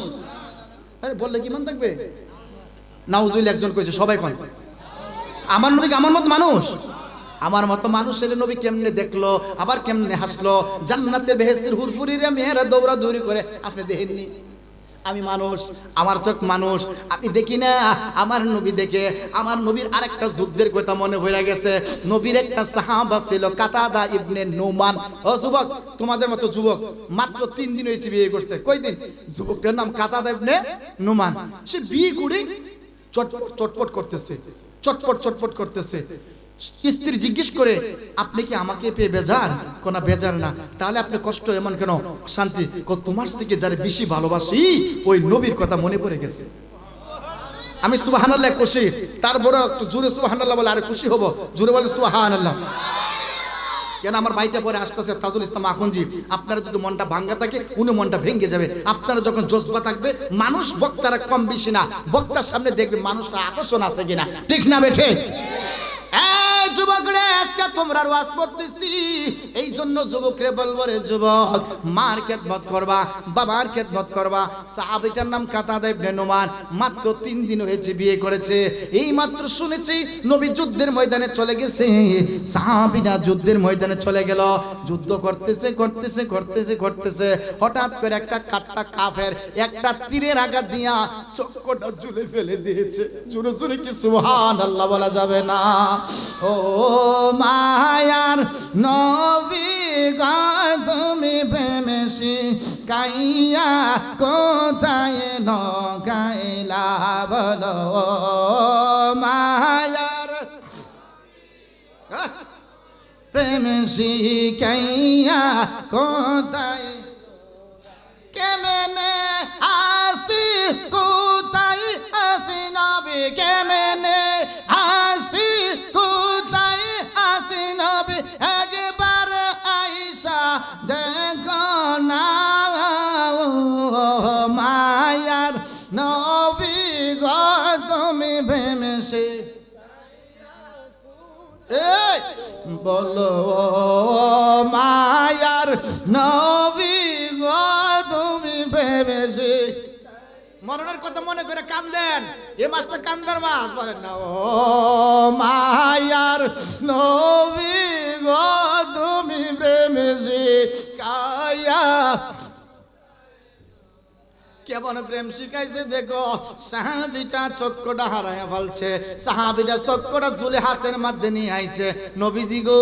আরে বললে কি মান থাকবে? নাউজুবিল্লাহ একজন কইছে, সবাই কয় আমার নবী আমার মতো মানুষ। আমার মতো মানুষের নবী কেমনে দেখলো, আবার কেমনে হাসলো, জান্নাতে বেহেশতের হুরফুরিরা মেয়েরা দৌড়াদৌড়ি করে, আপনি দেখেননি? আমি মানুষ, আমার চোখ মানুষ, আমি দেখি না, আমার নবী দেখে। আমার নবীর আরেকটা যুদ্ধের কথা মনে হয়ে গেছে। নবীর একটা সাহাবা ছিল কাতাদা ইবনে নুমান। ও যুবক, তোমাদের মতো যুবক মাত্র 3 দিন হয়েছে বিয়ে করছে। কয় দিন? যুবকটার নাম কাতাদা ইবনে নুমান। সে বিয়ে করে চটপট চটপট করতেছে, চটপট চটপট করতেছে। স্ত্রী জিজ্ঞেস করে, আপনি কি আমাকে পেয়ে বেজার? কোনা বেজার না। তাহলে আপনি কষ্ট এমন কেন, শান্তি? তোমার থেকে যারা বেশি ভালোবাসি ওই নবীর কথা মনে পড়ে গেছে। আমি সুবহানাল্লাহ খুশি, তারপরে একটু জোরে সুবহানাল্লাহ বলে আরে খুশি হব, জোরে বলে সুবহানাল্লাহ। কেন আমার ভাইটা পরে আসতেছে তাজুল ইসলাম আখুনজি, আপনারা যদি মনটা ভাঙ্গা থাকে উনি মনটা ভেঙে যাবে। আপনারা যখন জজবা থাকবে, মানুষ বক্তারা কম বেশি না, বক্তার সামনে দেখবে মানুষটা আকর্ষণ আছে কিনা, ঠিক না বেঠে? যুবকরে আজকে তোমরা ওয়াজ পড়তেছি, এই জন্য যুবকরে বলবো, রে যুবক, মার খেদমত করবা, বাবার খেদমত করবা। সাহাবীটার নাম কাতাদা ইবনে নুমান, মাত্র 3 দিন হয়েছে বিয়ে করেছে। এই মাত্র শুনেছি নবী যুদ্ধের ময়দানে চলে গেছে। সাহাবীরা যুদ্ধের ময়দানে চলে গেল, যুদ্ধ করতেছে করতেছে করতেছে করতেছে, হঠাৎ করে একটা কাট্টা কাফের একটা তীরের আঘাত দিয়া চক্ষুটা ঝুলে ফেলে দিয়েছে। জোরে জোরে কি সুবহানাল্লাহ বলা যাবে না? ও মায়ার নবী গো, তুমি প্রেমে শিখাইয়া কোথায় নগাইলা বলো। মায়ার প্রেমে শিখাইয়া কোথায়, কেমনে আসি কোথায় আসি নবী, কেমনে আসি কোথায় আসি নবী, একবার আইসা দেখো না। মায়ার নবী গো, তুমি প্রেমে বলো। মায়ার নবী গো, তুমি প্রেমে মরণের কথা মনে করে কান্দেন, এ মাসটা কান্দার মাস বলেন না। ও মায়ার নবী গো, তুমি প্রেমে শিখাইয়া, কেমন প্রেম শিখাইছে দেখো। সাহাবীটা চক্ষুটা হারায়া ফেলছে, সাহাবীটা চক্ষুটা ঝুলে হাতের মধ্যে নিয়ে আইছে। নবীজি গো,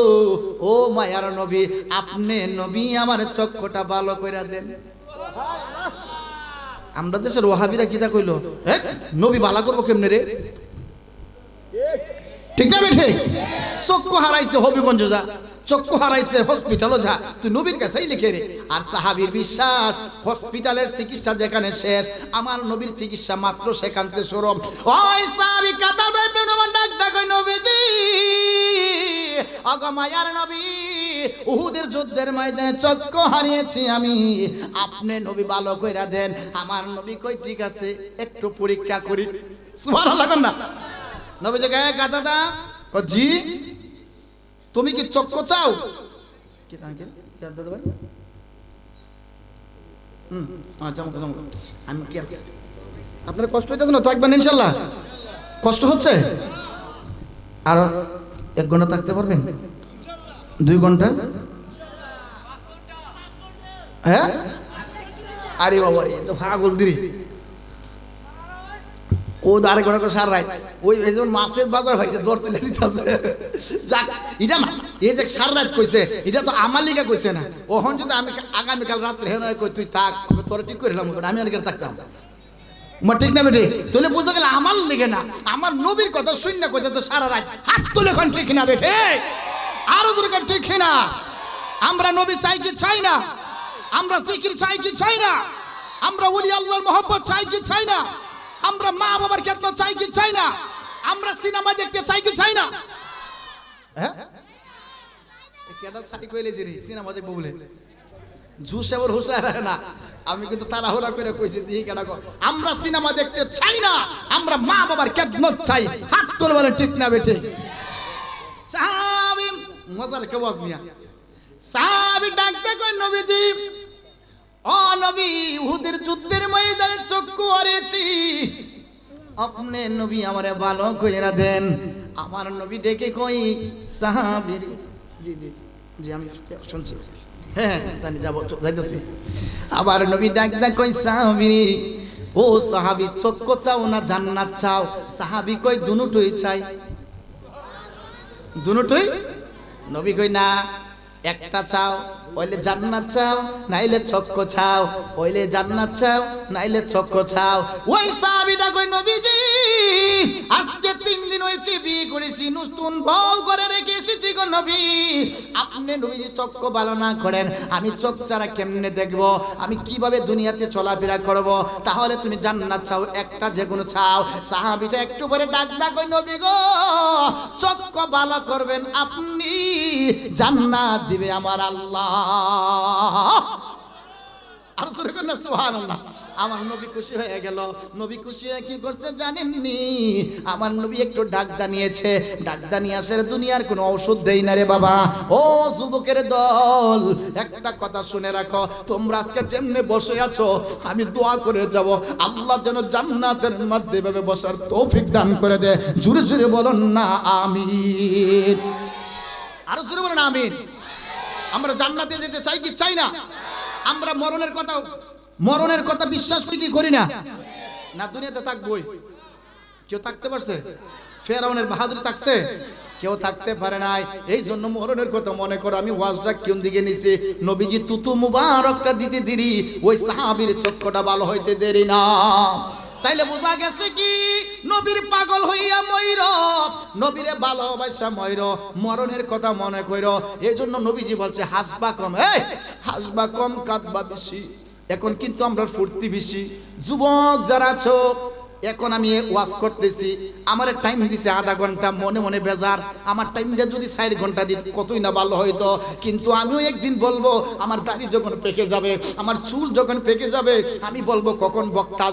ও মায়ার নবী, আপনি নবী আমার চক্ষুটা ভালো কইরা দেন। আমরা দেশের ওয়াহাবিরা কিতা কইলো, নবী বালা করবো কেমনে রে? ঠিক না বেঠে? চক্ষু হারাইছে হবিগঞ্জ যা, চক্ষু হারাইছে হসপিটালও যা, তুই নবীর কাছেই লিখে রে। আর সাহাবীর বিশ্বাস, হসপিটালের চিকিৎসা যেখানে শেষ, আমার নবীর চিকিৎসা মাত্র সেখান থেকে শুরু। ওই সাহাবী কাতাদা ইবনে নুমান ডাক ডাক, নবীজি আগো মায়ার নবী, উহুদের যুদ্ধের ময়দানে চক্ষু হারিয়েছি আমি, আপনি নবী ভালো কইরা দেন। আমার নবী কই ঠিক আছে, একটু পরীক্ষা করি। সুবহানাল্লাহ না? নবী যে গায়ে কাতাদা, ও জি, তুমি কি চক্ষু চাও? কি তাকে দাদা ভাই, আমি কি আছে, আপনার কষ্ট হইতেছে না? থাকবেন ইনশাল্লাহ? কষ্ট হচ্ছে? আর 1 ঘন্টা থাকতে পারবেন? 2 ঘন্টা? হ্যাঁ, আরে বাবা, এ তো পাগল দিরি। ও আরেক ঘন্টা করে সার রাত ওই এই যেমন মাছের বাজার হয়েছে দর তুলে দিতেছে যাক এটা না এই যে সার রাত কইছে এটা তো আমার লিগা কইছে না ওখন যদি আমি আগামীকাল রাত্রে হেন কই তুই থাক তোর ঠিক করিলাম আমি আর থাকতাম মা ঠিক না বেটে তুলে বুঝতে গেলে আমার লিগে না আমার নবীর কথা শূন্য কইতেছে সারা রাত হাত তুলে কোন ঠিক না বেটে আরো দরকার ঠিক না আমরা নবী চাই কি চাই না আমরা জিকির চাই কি চাই না আমরা ওলি আল্লাহর মহব্বত চাই কি চাই না আমরা মা বাবার খেদমত চাই কি চাই না আমরা সিনেমা দেখতে চাই কি চাই না হ্যাঁ কেডা চাই কইলে যে সিনেমা দেখব বলে জুসেবর হুসায় না আমি কিন্তু তাড়াহুড়া করে কইছি যে কেডা আমরা সিনেমা দেখতে চাই না আমরা মা বাবার খেদমত চাই হাত তোলে বলে ঠিক না বেঠে সাহাবী মজার কে ওয়াজ মিয়া সাহাবী ডাকতে কই নবীজি ও নবী উহুদের যুদ্ধের ময়দানে চক্ষু হারিয়েছি আপনি নবী আমারে ভালো কইরা দেন আমার নবী ডেকে কই সাহাবী জি জি জি আমি শুনছি হ্যাঁ জানি যাব যাইতেছি আবার নবী ডাক কই সাহাবী ও সাহাবী চক্ষু চাও না জান্নাত চাও সাহাবী কই দুটোই চাই দুটোই নবী কই না একটা চাও ওইলে জান্নাত চাও নাইলে চক্ষু চাও ওইলে জান্নাত চাও নাইলে চক্ষু চাও ওই সাহাবীটা কই নবীজি আজকে 3 দিন হয়েছে বিয়ে করেছি নতুন বউ করে রেখে এসেছি গো নবী আপনি নবীজি চক্ষু ভালো না করেন আমি চোখ ছাড়া কেমনে দেখব আমি কিভাবে দুনিয়াতে চলাফেরা করব তাহলে তুমি জান্নাত চাও একটা যে কোনো চাও সাহাবীটা একটু পরে ডাক কই নবী গো চক্ষু ভালো করবেন আপনি জান্নাত দিবে আমার আল্লাহ আর সুবহানাল্লাহ সুবহানাল্লাহ আমার নবী খুশি হয়ে গেল নবী খুশি হয়ে কি করছে জানেননি আমার নবী একটু ডাক দানিয়েছে ডাক দানিয়ে আসে দুনিয়ার কোনো ঔষধ দেই না রে বাবা ও যুবকের দল একটা কথা শুনে রাখো তোমরা আজকে যেমনে বসে আছো আমি দোয়া করে যাব আল্লাহ যেন জান্নাতের মধ্যে ভাবে বসার তৌফিক দান করে দেয় জোরে জোরে বলুন না আমিন আর জোরে বলুন আমিন আমরা জান্নাতে যেতে চাই কি চাই না আমরা মরণের কথা বিশ্বাস করি কি করি না না দুনিয়াতে থাকবই কেউ থাকতে পারছে ফেরাউনের বাহাদুরি থাকছে কেউ থাকতে পারে নাই এই জন্য মরণের কথা মনে করো আমি ওয়াজটা কোন দিকে নিছি নবীজি তুতু মুবারকটা দিতে দেরি ওই সাহাবীর চক্ষুটা ভালো হইতে দেরি না তাইলে বোঝা গেছে কি নবীর পাগল হইয়া মইর নবীরে ভালোবাসা মইর মরণের কথা মনে কইরো এইজন্য নবীজি বলছে হাসবা কম হাসবা কম কাঁদবা বেশি এখন কিন্তু আমরা ফুর্তি বেশি যুবক যারা আছো এখন আমি ওয়াজ করতেছি আমার টাইম দিছে আধা ঘন্টা মনে মনে বেজার আমার টাইমটা যদি 4 ঘন্টা দিত কতই না ভালো হইতো কিন্তু আমিও একদিন বলবো আমার দাড়ি যখন পেকে যাবে আমার চুল যখন পেকে যাবে আমি বলবো কখন বক্তা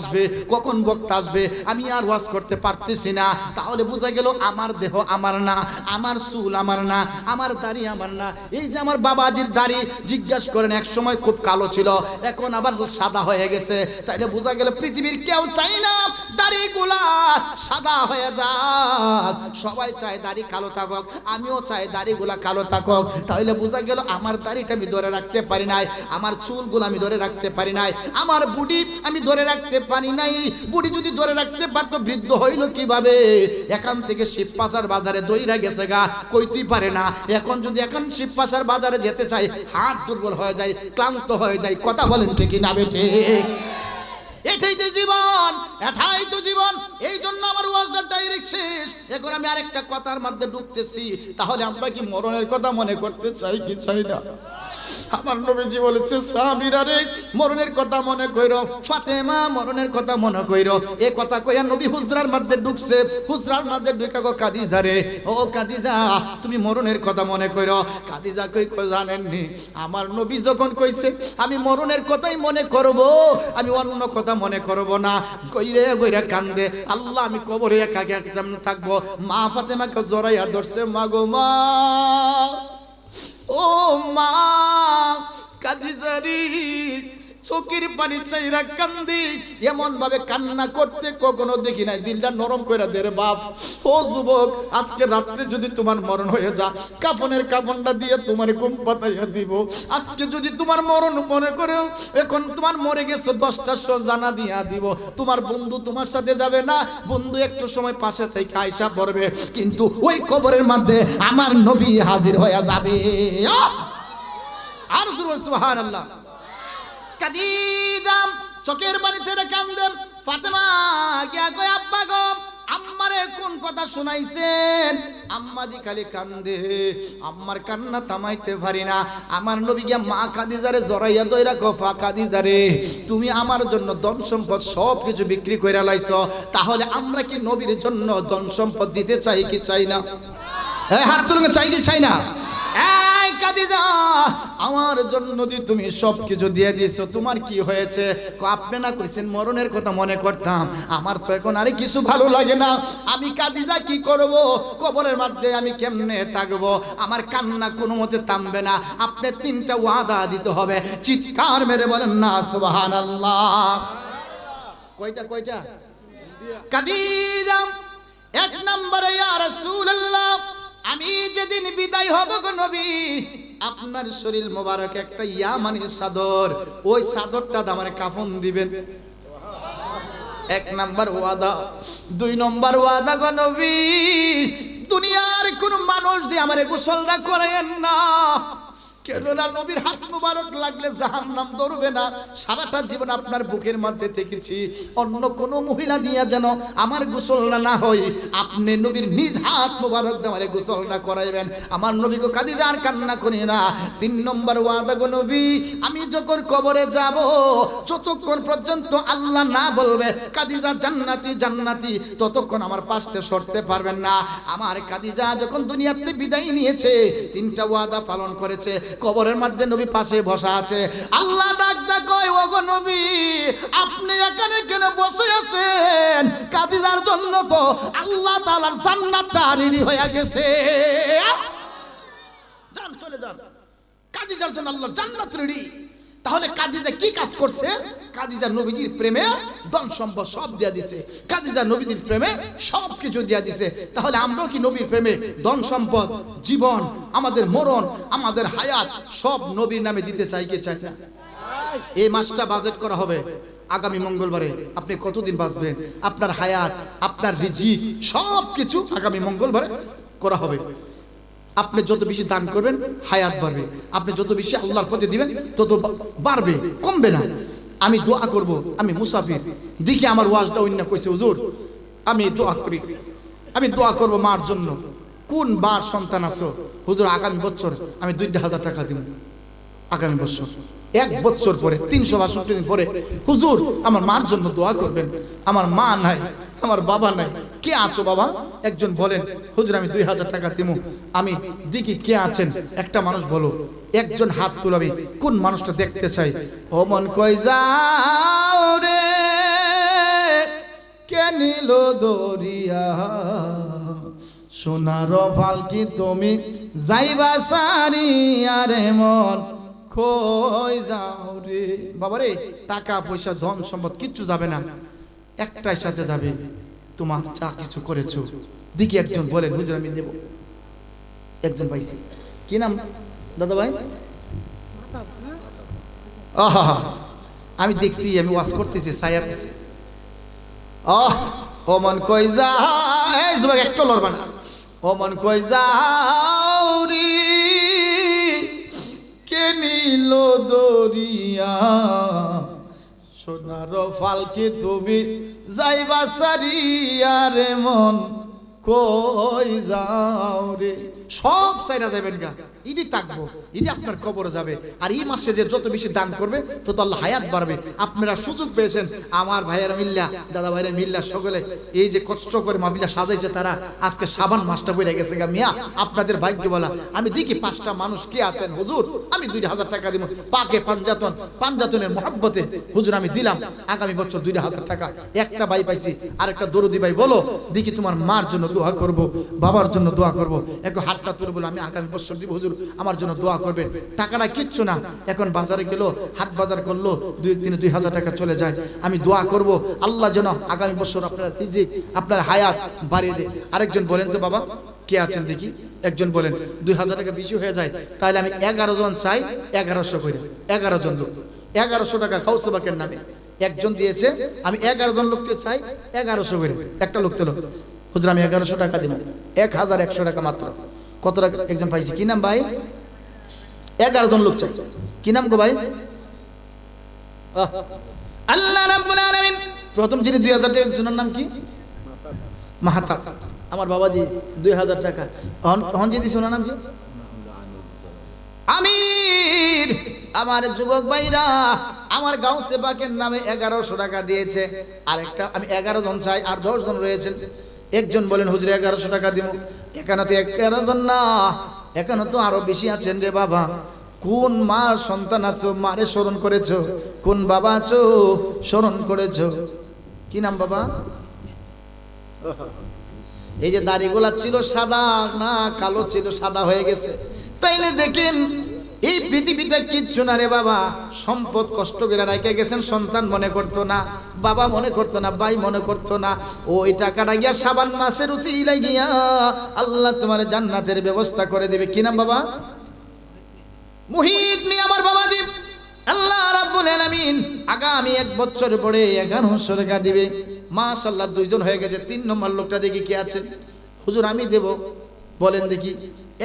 আসবে আমি আর ওয়াজ করতে পারতেছি না তাহলে বোঝা গেল আমার দেহ আমার না আমার চুল আমার না আমার দাড়ি আমার না এই যে আমার বাবাজির দাড়ি জিজ্ঞাসা করেন এক সময় খুব কালো ছিল এখন আবার সাদা হয়ে গেছে তাইলে বোঝা গেল পৃথিবীর কেউ চাই না দাড়িগুলা সাদা হয়ে যাক সবাই চায় দাড়ি কালো থাকুক আমিও চাই দাড়িগুলা কালো থাকুক তাহলে বোঝা গেল আমার দাড়িটা আমি ধরে রাখতে পারি নাই আমার চুলগুলো আমি ধরে রাখতে পারি নাই আমার বুড়ি আমি ধরে রাখতে পারি নাই বুড়ি যদি ধরে রাখতে পারতো বৃদ্ধ হইল কিভাবে এখান থেকে শিবপাশার বাজারে দইরা গেছে গা কইতেই পারে না এখন যদি এখন শিবপাশার বাজারে যেতে চাই হাত দুর্বল হয়ে যায় ক্লান্ত হয়ে যায় কথা বলেন ঠিক না বেঠে এটাই তো জীবন এটাই তো জীবন এই জন্য আমার ওয়াজটা ডাইরেক্ট শেষ এখন আমি আরেকটা কথার মধ্যে ঢুকতেছি তাহলে আমরা কি মরণের কথা মনে করতে চাই কি চাই না আমার নবীজি বলেছে সাহাবীরা রে মরণের কথা মনে কইরো ফাতেমা মরণের কথা মনে কইরো এই কথা কইয়া নবী হুজরার মধ্যে ঢুকছে হুজরার মধ্যে ঢুকা গো কাদিজা রে ও কাদিজা তুমি মরণের কথা মনে কইরো কাদিজা কই জানেননি আমার নবী যখন কইছে আমি মরণের কথাই মনে করব আমি অন্য কথা মনে করব না কইরে কইরা কান্দে আল্লাহ আমি কবরে একা একা থাকবো মা ফাতেমাকে জড়াইয়া ধরছে মা গো মা ও মা কাদিজারি চোখের পানি চাইরা কান্দি, এমন ভাবে কান্না করতে কখনো দেখি নাই। দিলটা নরম কইরা দে রে বাপ। ও যুবক, আজকে রাত্রে যদি তোমার মরণ হয়ে যা, কাফনের কাফনটা দিয়ে তোমার ঘুম পাতাইয়া দিব। আজকে যদি তোমার মরণ মনে করে এখন তোমার মরে গেছো 10টার সময় জানা দিয়া দিব। তোমার বন্ধু তোমার সাথে যাবে না, বন্ধু একটু সময় পাশে থেকে আয়সা পড়বে, কিন্তু ওই কবরের মধ্যে আমার নবী হাজির হয়ে যাবে। আর সুবহানাল্লাহ। খাদিজা চোখের পানি ছেড়ে কান্দে। ফাতেমা গিয়া কয় আব্বা গো, আম্মারে কোন কথা শুনাইছেন? আম্মা দি খালি কান্দে, আম্মার কান্না থামাইতে পারি না। আমার নবী গিয়া মা খাদিজারে জড়াইয়া দইরা কফা, খাদিজারে তুমি আমার জন্য ধন সম্পদ সব কিছু বিক্রি কইরা লাইছো, তাহলে আমরা কি নবীর জন্য ধন সম্পদ দিতে চাই কি চাই না? এই হাত তুলে চাই কি চাই না? এই খাদিজা, আমার জন্য যদি তুমি সব কিছু দিয়ে দিয়েছো, তোমার কি হয়েছে? আপনি না কইছেন মরণের কথা মনে করতাম, আমার তো এখন আরে কিছু ভালো লাগে না। আমি খাদিজা কি করব? কবরের মধ্যে আমি কেমনে থাকবো? আমার কান্না কোনো মতে থামবে না। আপনি 3টা ওয়াদা দিতে হবে। চিৎকার মেরে বলেন না সুবহানাল্লাহ। কয়টা কয়টা? খাদিজা 1 নম্বরে, ইয়া রাসূলুল্লাহ, আমি যেদিন বিদায় হব গো নবী, আপনার শরীর মোবারক একটা ইয়ামানি চাদর, ওই চাদরটা আমার কাফন দিবেন। 1 নম্বর ওয়াদা। 2 নম্বর ওয়াদা গো নবী, দুনিয়ার কোন মানুষ দিয়ে আমারে গোসল না করায়েন না। কেননা নবীর হাত মুবারক লাগলে জাহান্নাম ধরবে না। সারাটা জীবন আপনার বুকের মধ্যে থেকেছি, অন্য কোন মহিলা দিয়া যেন আমার গোসল না হয়, আপনি নবীর নিজ হাত মুবারক দিয়ে আমারে গোসল না করাইবেন। আমার নবীকে খাদিজা আর কান্না করি না। 3 নম্বর ওয়াদা গো নবী, আমি যখন কবরে যাব, যতক্ষণ পর্যন্ত আল্লাহ না বলবে খাদিজা জান্নাতি জান্নাতি, ততক্ষণ আমার পাশে সরতে পারবেন না। আমার খাদিজা যখন দুনিয়াতে বিদায় নিয়েছে, 3টা ওয়াদা পালন করেছে। কবরের মধ্যে নবী পাশে বসা আছে। আল্লাহ ডাকদা কয়, ও গো নবী, আপনি এখানে কেন বসে আছেন? খাদিজার জন্য তো আল্লাহ তাআলার জান্নাতটা রেডি হয়ে গেছে। যান, চলে যান, খাদিজার জন্য আল্লাহর জান্নাত রেডি। তাহলে খাদিজা কি কাজ করছে? খাদিজা নবীজির প্রেমে ধন সম্পদ সব দিয়া দিছে। খাদিজা নবীজির প্রেমে সব কিছু দিয়া দিছে। তাহলে আমরাও কি নবীর প্রেমে ধন সম্পদ, জীবন, আমাদের মরণ, আমাদের হায়াত সব নবীর নামে দিতে চাই কি চাই না? এই মাসটা বাজেট করা হবে আগামী মঙ্গলবারে। আপনি কতদিন বাঁচবেন, আপনার হায়াত, আপনার রিজিক সব কিছু আগামী মঙ্গলবারে করা হবে। আপনি যত বেশি দান করবেন হায়াত বাড়বে, আপনি যত বেশি আল্লাহর পথে দিবেন তত বাড়বে, কমবে না। আমি দোয়া করব, আমি মুসাফির, দেখি আমার ওয়াজটা অন্য কইছে হুজুর, আমি দোয়া করি, আমি দোয়া করব মার জন্য। কোন বার সন্তান আছো? হুজুর আগামী বছর আমি 2,000 টাকা দিব। আগামী বছর 1 বছর পরে 362 দিন পরে, হুজুর আমার মার জন্য দোয়া করবেন। আমার মা নাই, আমার বাবা নাই। কে আছো বাবা? একজন বলেন, হুজুর আমি 2,000 টাকা দিব। আমি দেখি কে আছেন, একটা মানুষ বলো। একজন হাত তুলাবি, কোন মানুষটা দেখতে চাই? ও মন কই যাও রে, কে নিল দরিয়া, সোনার পালকি তুমি যাইবা সারিয়া রে, মন কই যাও রে। বাবা রে, টাকা পয়সা ধন সম্পদ কিচ্ছু যাবে না, একটাই সাথে যাবে, তোমার যা কিছু করেছো। দেখি একজন বলেন, হুজুর আমি দেব। একজন পাইছি, কি নাম দাদা ভাই? আহা, আমি দেখছি, আমি ওয়াজ করতেছি সায়ার। ও মন কই যাও, এই যুবক একটু লড়বা না। ও মন কই যাও রে, কে নিল দরিয়া, সোনার ফালকে তুমি যাইবা সারিয়া রে, মন কই যাও রে। সব সাইরা যাবেন গা, ইডি থাকবো, ইডি আপনার কবরে যাবে। আর এই মাসে যে যত বেশি দান করবে তত আল্লাহ হায়াত বাড়বে। আপনারা সুযোগ পেয়েছেন, আমার ভাইয়েরা মিল্লা, দাদা ভাইয়েরা মিল্লা, সকলে এই যে কষ্ট করে মাহফিলটা সাজাইছে, তারা আজকে সাবান মাসটা বইরা গেছে গা। মিয়া আপনাদের ভাগ্য বলা। আমি দেখি 5টা মানুষ কে আছেন, হুজুর আমি 2,000 টাকা দিব, পাকে পাঞ্জাতন, পাঞ্জাতনের মহব্বতে হুজুর আমি দিলাম। আগামী বছর 2,000 টাকা। একটা ভাই পাইছি, আরেকটা দরদি ভাই বলো, দেখি তোমার মার জন্য দোয়া করব, বাবার জন্য দোয়া করব। একটু হাত হাতটা তুলে বলে আমি আগামী বছর দিব হুজুর, আমার জন্য দোয়া করবেন। টাকাটা কিচ্ছু না, এখন বাজারে গেল, হাট বাজার করলো, 2,000 টাকা চলে যায়। আমি দোয়া করব আল্লাহ যেন আগামী বছর আপনার রিজিক, আপনার হায়াত বাড়িয়ে দেয়। আরেকজন বলেন তো বাবা কে আছেন দেখি? একজন বলেন 2,000 টাকা বেশি হয়ে যায়, তাহলে আমি 11 জন চাই, 1100 করে, 11 জন লোক 1100 টাকা কাউসাবাকের নামে একজন দিয়েছে, আমি 11 জন লোককে চাই 1100 করে। একটা লোক তো হুজুর আমি 1100 টাকা দিব, 1100 টাকা মাত্র। কত টাকা একজন পাইছি? কি নাম ভাই? 11 জন লোক চাই, কি নাম গো ভাই? আল্লাহ রাব্বুল আলামিন। প্রথম যিনি 2000 টাকা দিয়েছেন ওনার নাম কি? মাহাতা। আমার বাবাজি 2000 টাকা। হন যে দিয়েছে ওনার নাম কি? আমির। আমার যুবক ভাইরা আমার গাউসে পাকের নামে 1100 টাকা দিয়েছে। আরেকটা আমি 11 জন চাই, আর 10 জন রয়েছেন। একজন বলেন হুজুর 1100 টাকা দিব। এখানে তো 11 জন না, এখানে তো আরো বেশি আছেন রে বাবা। কোন মার সন্তান আছো, মারে স্মরণ করেছো? কোন বাবা আছো, স্মরণ করেছো? কি নাম বাবা? এই যে দাড়িগুলা ছিল সাদা না কালো ছিল, সাদা হয়ে গেছে। তাইলে দেখেন এই পৃথিবীটা কিচ্ছু না রে বাবা। সম্পদ কষ্ট করে রাখে গেছেন, সন্তান মনে করতো না, বাবা মনে করতো না, ভাই মনে করতো না। ওই টাকাটা গিয়া শাবান মাসের উসিলাই গিয়া আল্লাহ তোমার জান্নাতের ব্যবস্থা করে দেবে। কি নাম বাবা? মুহিত মিয়া আমার বাবাজি। আল্লাহ রাব্বুল আলামিন আগামী 1 বছর পরে 1100 টাকা দিবে। মাশাআল্লাহ 2 জন হয়ে গেছে। 3 নম্বর লোকটা দেখি কে আছে? হুজুর আমি দেব। বলেন দেখি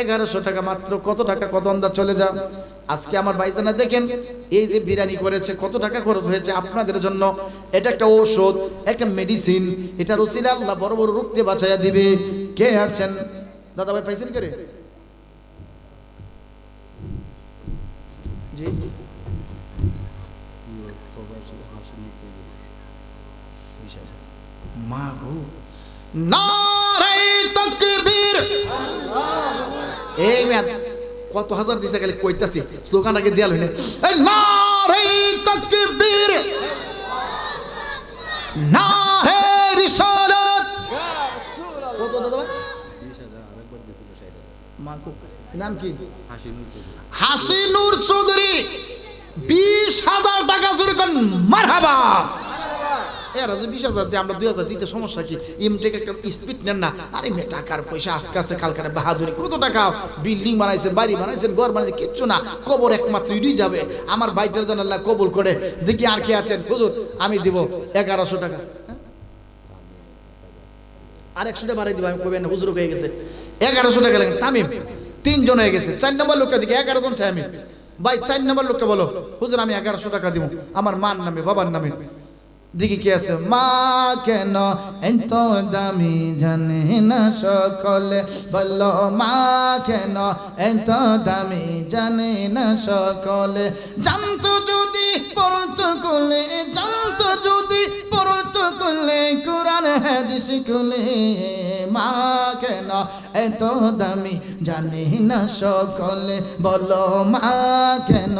1100 টাকা মাত্র। কত টাকা কত আন্দাজ চলে যাও। আজকে আমার ভাইজানা দেখেন এই যে বিরিয়ানি করেছে, কত টাকা খরচ হয়েছে আপনাদের জন্য। এটা একটা ঔষধ, একটা মেডিসিন। এটার ওসিলা আল্লাহ বড় বড় রোগ থেকে বাঁচাইয়া দিবে। কে আছেন দাদা ভাই? পাইছেন করে জি মা গো, নারে তাকবীর। এই ম্যান কত হাজার দিছে গেলে কইতাছি, স্লোগানটাকে দেয়াল হইনে। এই নারে তাকবীর, নারে রিসালাত। কত দাদা ভাই? 20,000 আরেকবার দিছিল সাইডে। মা গো, নাম কি? হাসিনুর চৌধুরী। 20,000 টাকা জোরে কোন মারহাবা। এরা যে 20,000 দিয়ে আমরা 2,000 দিতে সমস্যা কি? ইমটেক একটা স্পিড নেন না। আরে মে টাকার পয়সা আজকে আছে কালকারে বাহাদুরি। কত টাকা বিল্ডিং বানাইছেন, বাড়ি বানাইছেন, ঘর বানাইছেন, কিচ্ছু না। কবর একমাত্র ইডই যাবে। আমার ভাইটার জন্য আল্লাহ কবুল করে। দেখি আর কে আছেন? হুজুর আমি দিব 1100 টাকা। আর 100 টাকা বাড়াই দিব। আমি কইবেন না হুজুর হয়ে গেছে 1100 টাকা লাগেন। তামিম 3 জন হয়ে গেছে। 4 নম্বর লোকটা দিকে 11 জন চাই আমি। ভাই 4 নম্বর লোকটা বলো হুজুর আমি 1100 টাকা দিব আমার মার নামে, বাবার নামে। দেখি কে আছে? মা কেন এত দামি জানে না সকলে, বলো মা কেন এত দামি জানে না সকলে। জানতো যদি পড়তো কোলে, জানতো যদি পড়তো কোলে, কোরআন হাদিস কোলে। মা কেন এত দামি জানে না সকলে, বলো মা কেন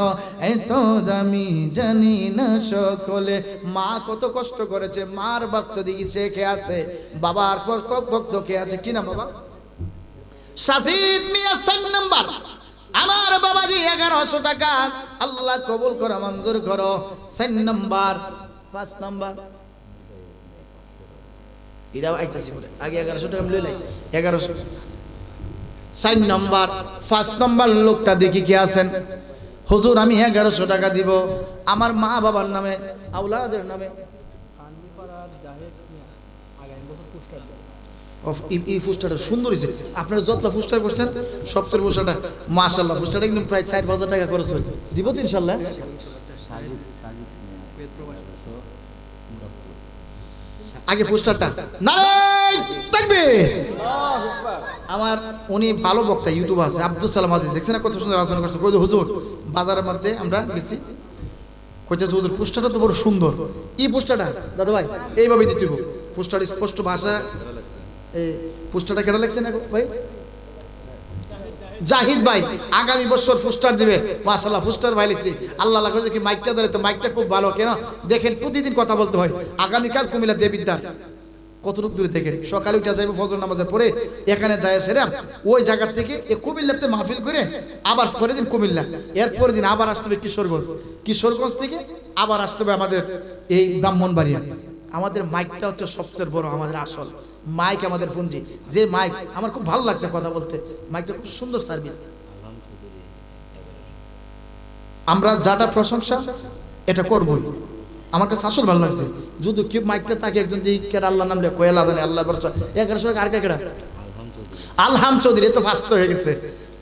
এত দামি জানি না সকলে। মা কত কষ্ট করেছে, মার ভক্ত দিয়েছে কে আছে? বাবার ভক্ত কে আছে? কি নাম বাবা? সাজিদ মিয়া 4 নাম্বার। আমার বাবাজি 1100 টাকা আল্লাহ কবুল করো, মঞ্জুর করো। 4 নাম্বার 5 নাম্বার এরাও আইতাছি বলে আগে 1100 টাকা মিলে লাই 1100। 4 নাম্বার 5 নাম্বার লোকটা দেখি কে আছেন? হুজুর আমি 1100 টাকা দিব আমার মা বাবার নামে, আওলাদের নামে। এই পোস্টারটা সুন্দর হয়েছে। আপনারা যতলা পোস্টার করছেন সবচেয়ে পোস্টারটা মাশাআল্লাহ। পোস্টারটা কিন্তু প্রায় 4,000 টাকা খরচ হয়েছে। দিব তো ইনশাআল্লাহ। আগে পোস্টারটা নারে তাকবীর। আমার উনি ভালো বক্তা, ইউটিউব আছে, আব্দুল সালাম আজিজ। দেখছেন না কত সুন্দর আলোচনা করছে। কই হুজুর বাজারের মধ্যে আমরা গেছি, কইতেছে হুজুর পোস্টারটা তো বড় সুন্দর। এই পোস্টারটা দাদা ভাই এইভাবে দিতে হবে। পোস্টার স্পষ্ট ভাষা। এই পোস্টারটা কেটে লাগছে না ভাই? জাহিদ ভাই আগামী বছর পোস্টার দিবে। মাশাআল্লাহ পোস্টার ভাই লিখছি। আল্লাহ আল্লাহ করে কি মাইকটা ধরে তো মাইকটা খুব ভালো। কেন দেখেন প্রতিদিন কথা বলতে হয়। আগামীকাল কুমিল্লা দেবিদ্দার কতটুকু দূরে থেকে সকালে উঠে যাইব ফজর নামাজের পরে এখানে যায় সেরাম ওই জায়গা থেকে কুমিল্লাতে মাহফিল করে আবার পরের দিন কুমিল্লা, এরপরের দিন আবার আসতে হবে কিশোরগঞ্জ, কিশোরগঞ্জ থেকে আবার আসতে হবে আমাদের এই ব্রাহ্মণবাড়িয়া। আমাদের মাইকটা হচ্ছে সবচেয়ে বড়, আমাদের আসল মাইক, আমাদের পুঞ্জি। যে মাইক আমার খুব ভালো লাগছে কথা বলতে, মাইকটা খুব সুন্দর সার্ভিস। আমরা যাটা প্রশংসা এটা করবই, আমার কাছে আসল ভালো লাগছে। যদি কেউ মাইকটা তাকে একজন দিকে আল্লাহ নাম লেখো এলা জানে আল্লাহ বলছে 1100 টাকা। আর কেডা? আলহাম চৌধুরী, তো ফার্স্ট হয়ে গেছে।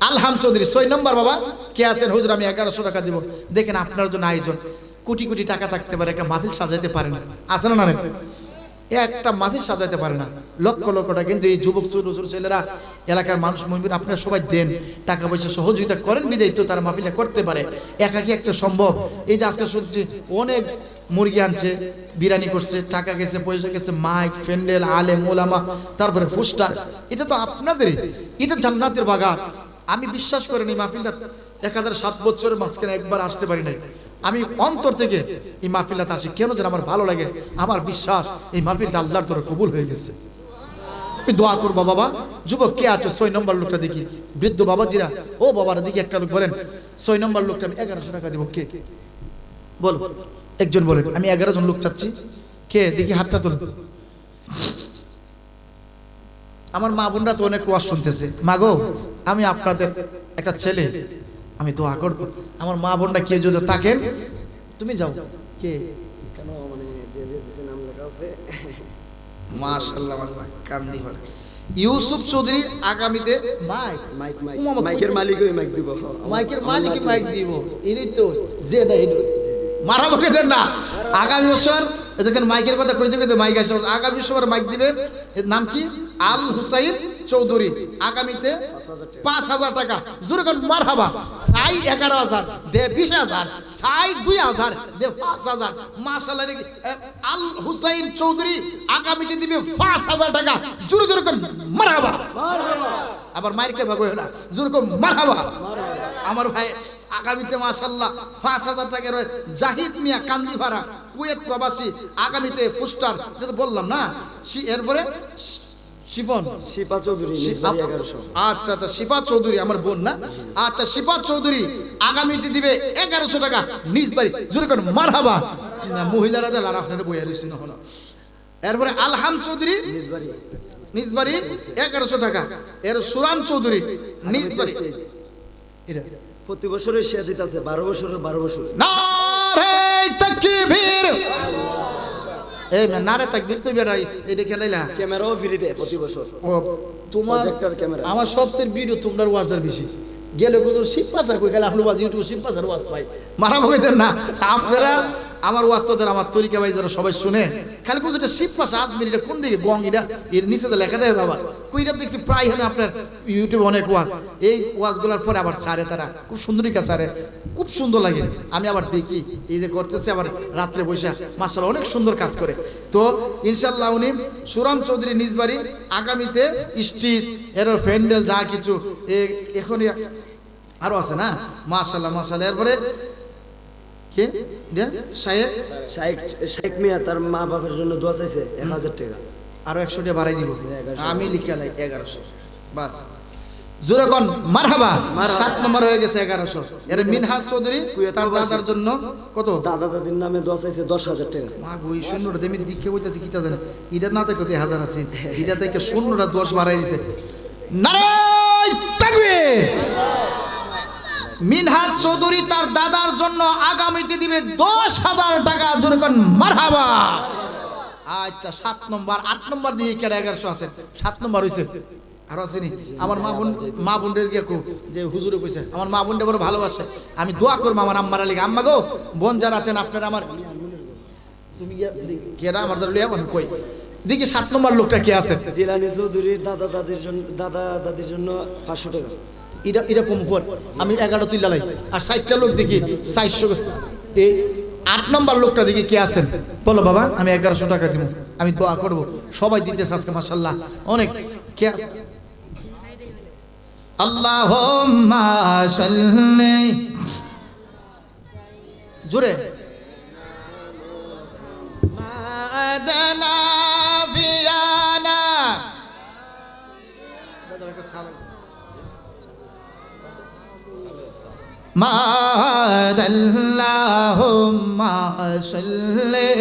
আলহাম চৌধুরী 6 নম্বর। বাবা কে আছেন? হুজুর আমি 1100 টাকা দিব। দেখেন আপনার জন্য আয়োজন, কোটি কোটি টাকা থাকতে পারে, একটা মাহফিল সাজাইতে পারে না, আছে না? না, একটা মাহফিল সাজাইতে পারে না, লক্ষ লক্ষ টাকা। কিন্তু এই যুবক ছোট ছোট ছেলেরা, এলাকার মানুষ মুমিন আপনারা সবাই দেন, টাকা পয়সা সহযোগিতা করেন, বিদায় তো তারা মাহফিলটা করতে পারে। একাকি একটা সম্ভব। এই যে আজকে শুনছি অনেক মুরগি আনছে, বিরিয়ানি করছে, টাকা গেছে, পয়সা গেছে, মাইক, ফ্যান্ডেল, আলেম ওলামা, তারপরে পোস্টার, এটা তো আপনাদেরই, এটা জান্নাতের বাগান। আমি বিশ্বাস করেন এই মাহফিলটা 1007 বছরের মাঝখানে একবার আসতে পারি নাই। আমি অন্তর থেকে এই মাহফিলটাতে আসি, কেন যেন আমার ভালো লাগে। আমার বিশ্বাস এই মাহফিলটা আল্লাহর তরফে কবুল হয়ে গেছে। আমি দোয়া করবো। বাবা যুবক কে আছো? 6 নম্বর লোকটা দেখি। বৃদ্ধ বাবাজিরা, ও বাবার দিকে একটা লোক বলেন 6 নম্বর লোকটা আমি 1100 টাকা দিব। কে বল? একজন বলেন। আমি 11 জন লোক চাচ্ছি। কে দেখি হাতটা তোল। আমার মা বোনরা তো অনেক ওয়াজ শুনতেছে। মা গো, আমি আপনাদের একটা ছেলে, আমি দোয়া করব। আমার মা বোনরা কেউ যদি থাকেন তুমি যাও। কে কেন মানে যে যে দিছে নাম লেখা আছে। মাশাআল্লাহ, কান্দি বলে ইউসুফ চৌধুরী আগামীতে মাইক মাইক মাইক মাইকের মালিক ওই মাইক দিব। মাইকের মালিকই মাইক দিব। এই তো যে দেয় মারা মুখে দেন না। আগামী বছর দেখেন মাইকের কথা কই দিবে, মাইক আসে। আগামী বছর মাইক দিবে। এর নাম কি? আল হুসাইন চৌধুরী। আগামীতে 5000 টাকা। জোরে কোন মারহাবা। সাই 11000 দে 20000, সাই 2000 দে 5000। মাশাআল্লাহ। আল হুসাইন চৌধুরী আগামীতে দিবে 5000 টাকা। জোরে জোরে কোন মারহাবা। মারহাবা। আবার মাইকে ভাগ হলো না, জোরে কোন মারহাবা। আমার ভাই আগামীতে মাশাআল্লাহ 5000 টাকা রয়। জাহিদ মিয়া কান্দিভাড়া কুয়েত প্রবাসী আগামীতে পোস্টার, যেটা বললাম না। এরপরে শিফা চৌধুরী 1100। আচ্ছা আচ্ছা, শিফা চৌধুরী আমার বোন না? আচ্ছা, শিফা চৌধুরী আগামীতে দিবে 1100 টাকা নিজ বাড়ি। জোরে কোন মারহাবা। মহিলারা দেন আর আপনারা বইয়া রইছেন হলো। এরপরে আলহাম চৌধুরী নিজ বাড়ি 1100 টাকা। এর সুরান চৌধুরী নিজ বাড়ি। এটা প্রতি বছরে সে দিতেছে 12 বছরের 12 বছর। নারে তাকবীর। এই নারে তাকবীর তো বেরাই এটা খেলাইলা। ক্যামেরাও ফ্রি দেয় প্রতি বছর। ও তোমার প্রজেক্টর ক্যামেরা। আমার সবচেয়ে ভিডিও তোমরা ওয়াজদার বেশি। গেলে গুজর শিবপাশা কই গেলে আমরা ওয়াজ ইউটিউব শিবপাশার ওয়াজ পাই। মারা বইতেন না আপনারা। আমার ওয়াজ তো যারা আমার তরিকা ভাই যারা সবাই শুনে, খালি গুজরটা শিবপাশা আজমির, এটা কোন দিকে বং, এটা এর নিচে তো লেখা দেয় আবার কইটা দেখছি প্রায় হয় আপনার ইউটিউবে অনেক ওয়াজ। এই ওয়াজগুলোর পরে আবার ছাড়ে তারা, খুব সুন্দরিকা ছাড়ে, খুব সুন্দর লাগে। আমি আবার দেখি এই যে করতেছে আবার রাত্রে বসে, মাশাআল্লাহ অনেক সুন্দর কাজ করে। তো ইনশাআল্লাহ উনি সুরাম চৌধুরী নিজ বাড়ি আগামীতে স্টিচ এর ফ্যান্ডেল যা কিছু এখনই আরো আছে না। মাশাআল্লাহ মাশাআল্লাহ। এরপরে কে শেখ মিয়া তার মা বাবার জন্য দোয়া চাইছে 1000 টাকা। আরো 100 টাকা বাড়াই দিব। আমি লিখে লাই 1100 বাস। জোরে কোন মারহাবা। 7 নম্বর হয়ে গেছে 1100। এর মিনহাজ চৌধুরী তার দাদার জন্য কত? দাদা দাদির নামে দোয়া চাইছে 10000 টাকা। মা গো এই শূন্যটা আমি দিকে বইতাছি কি তা জানে। এটা না থেকে 1000 আছে, এটা থেকে শূন্যটা 10 বাড়াই দিছে। নারে তাকবীর। মিনহাজ চৌধুরী তার দাদার জন্য আগামীতে দিবে 10,000 টাকা। জোরে কোন মারহাবা। আচ্ছা 7 নম্বর। 8 নম্বর দিয়ে কেডা 1100 আছে? 7 নম্বর হইছে। আর আসেনি আমার মা বোনদের গিয়ে যে হুজুরে কইছে আমার মা বোনটা বড় ভালোবাসে। আমি দোয়া করবো আমার আম্মার আলী। আম্মা গো, বোন যারা আছেন আপনারা আমার তুমি কেডা আমার লিয়া বল কই দেখি 7 নম্বর লোকটা কে আছে? জিলানী চৌধুরীর দাদা দাদির জন্য 500 টাকা। এটা কম পর আমি 11 তুইলা লাই। আর 60টা লোক দেখি 400। এই 8 নম্বর লোকটা দেখি কে আছেন? বলো বাবা আমি 1100 টাকা দিব। আমি দোয়া করব সবাই দিতেছে আজকে মাশাআল্লাহ অনেক। কে? আল্লাহুম্মা সাল্লি জোরে মাদানা বিয়া মাদাল্লাহুম্মা সাল্লি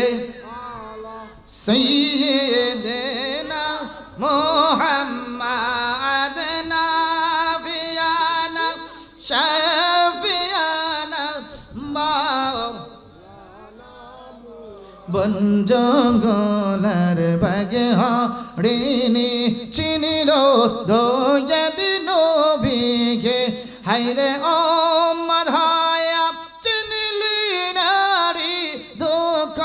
সাইয়্যিদিনা মুহাম্মাদ নাবিয়ানা শাফিয়ানা বন জঙ্গলের বাগে হরিণী চিনিল দয়ার নবীকে হায়রে ও মাধায়া চিনিলি নারী দুঃখ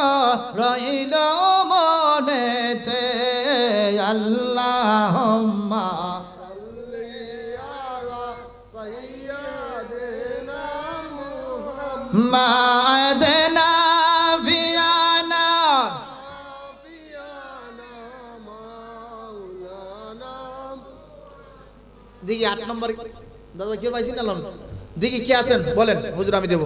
রইল মনেতে আল্লাহুম্মা মাদনা ভিয়ানা দেখি 8 নম্বর দাদা কি পাইছি না দেখি কি আছেন বলেন হুজুর আমি দেব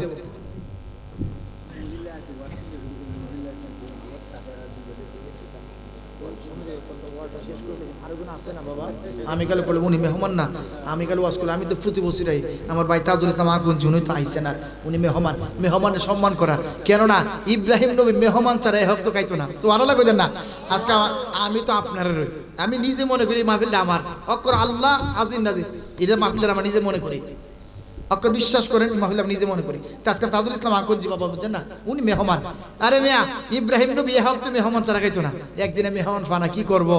আমি কালে বলে উনি মেহমান না আমি কালে ওয়াজ করলে আমি তো প্রতি বছরই আমার ভাই তাজুল ইসলাম আগুন জুনি তো আইছে না উনি মেহমান মেহমানের সম্মান করা কেননা ইব্রাহিম নবী মেহমান ছাড়া এ হক তো খাইতো না সুবহানাল্লাহ কইতেন না আজকে আমি তো আপনারা রই আমি নিজে মনে করি মাহফিলটা আমার অক্ষর আল্লাহ আজিন নাজির এটা মাহফিলটা আমার নিজে মনে করি অক্ষর বিশ্বাস করেন মাহফিল আমি নিজে মনে করি আজকে তাজুল ইসলাম আগুন জি বাবা বুঝছেন না উনি মেহমান আরে মিয়া ইব্রাহিম নবী এ হক তো মেহমান ছাড়া খাইতো না একদিনে মেহমান ফানা কি করব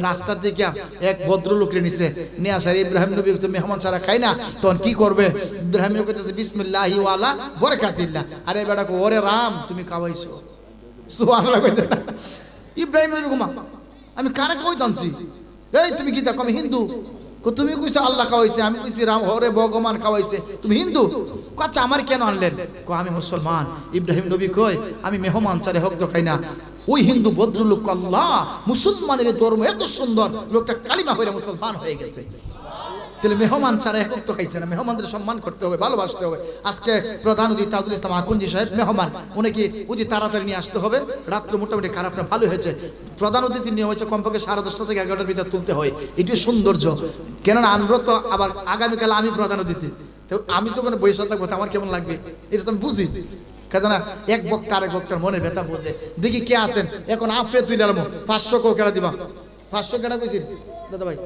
রাস্তার দিকে এক ভদ্রলোকের নিচে নিয়ে আসার ইব্রাহিম নবী তো মেহমান ছাড়া খাই না তখন কি করবে ইব্রাহিম নবী কইতেছে বিসমিল্লাহি ওয়ালা বরকাতিল্লাহ আরে বেটা ওরে রাম তুমি খাওয়াইছো সুবহানাল্লাহ কইতেন না ইব্রাহিম নবী ঘুমা আমি কারে কই দানছি এই তুমি কি দেখো আমি হিন্দু তুমি কইছো আল্লাহ খাওয়াইছে আমি কইছি রাম হরে ভগবান খাওয়াইছে তুমি হিন্দু আচ্ছা আমার কেন আনলেন আমি মুসলমান ইব্রাহিম নবী কই আমি মেহমান ছাড়া হক তো খাই না ওই হিন্দু ভদ্রলোক আল্লাহ মুসলমানের ধর্ম এত সুন্দর লোকটা কালিমা হয়ে মুসলমান হয়ে গেছে তাহলে মেহমান ছাড়া এক তো খাইছে না মেহমানদের সম্মান করতে হবে ভালোবাসতে হবে আজকে প্রধান অতিথি তাজুল ইসলাম আকুঞ্জি সাহেব মেহমান উনি অতি তাড়াতাড়ি নিয়ে আসতে হবে রাত্র মোটামুটি খারাপ না ভালো হয়েছে প্রধান অতিথি নিয়ে হয়েছে কমপক্ষে 10:30 থেকে 11টার ভিতরে তুলতে হয় এটি সৌন্দর্য কেননা আমরা তো আবার আগামীকাল আমি প্রধান অতিথি তো আমি তো কোনো বৈশাখ থাকবো আমার কেমন লাগবে এটা তো আমি বুঝি কেননা এক বক্তা আরেক বক্তার মনে ব্যথা বোঝে দেখি কে আছেন এখন আপনি তুই আলম 500 কেউ কেনা দিবা 500 কেনা কইছি দাদা ভাই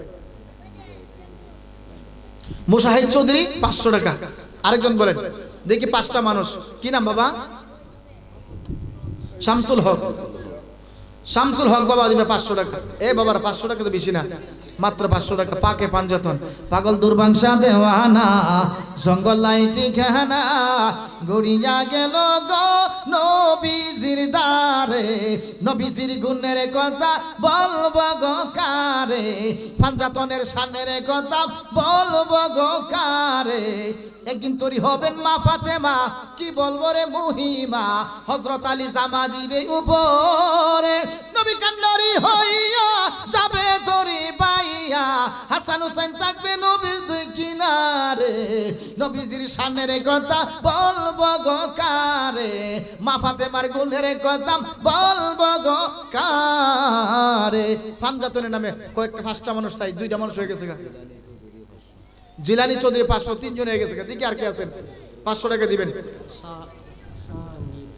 মুশাহিদ চৌধুরী 500 টাকা আরেকজন বলেন দেখি 5টা মানুষ কি নাম বাবা শামসুল হক বাবা দিবে 500 টাকা এ বাবার 500 টাকা তো বেশি না মাত্র 500 টাকা পাকে পাঞ্জতন পাগল দুর্বাংশা দেওয়ানা জঙ্গল লাইটি খানা গড়িয়া গেল গো নবীজির দারে নবীজির গুণের কথা বলবো গো কারে পাঞ্জাতনের শানের কথা বলবো গো কারে একদিন তৈরি হবেন মা ফাতেমা কি বলবো রে মুহিমা হযরত আলী জামা দিবে উপরে নবী কান্নারি হইয়া যাবে তরি বাইয়া হাসান হোসেন থাকবে নবীর দুই কিনারে নবীজির শানের কথা বলবো গো কারে মা ফাতেমার গুণের কথা বলবো গো কারে পাঞ্জাতনের নামে কয়েকটা 5টা মানুষ চাই 2টা মানুষ হয়ে গেছে জিলানি চৌধুরী 500 3 জন হয়ে গেছে দেখি আর কি আছেন 500 টাকা দিবেন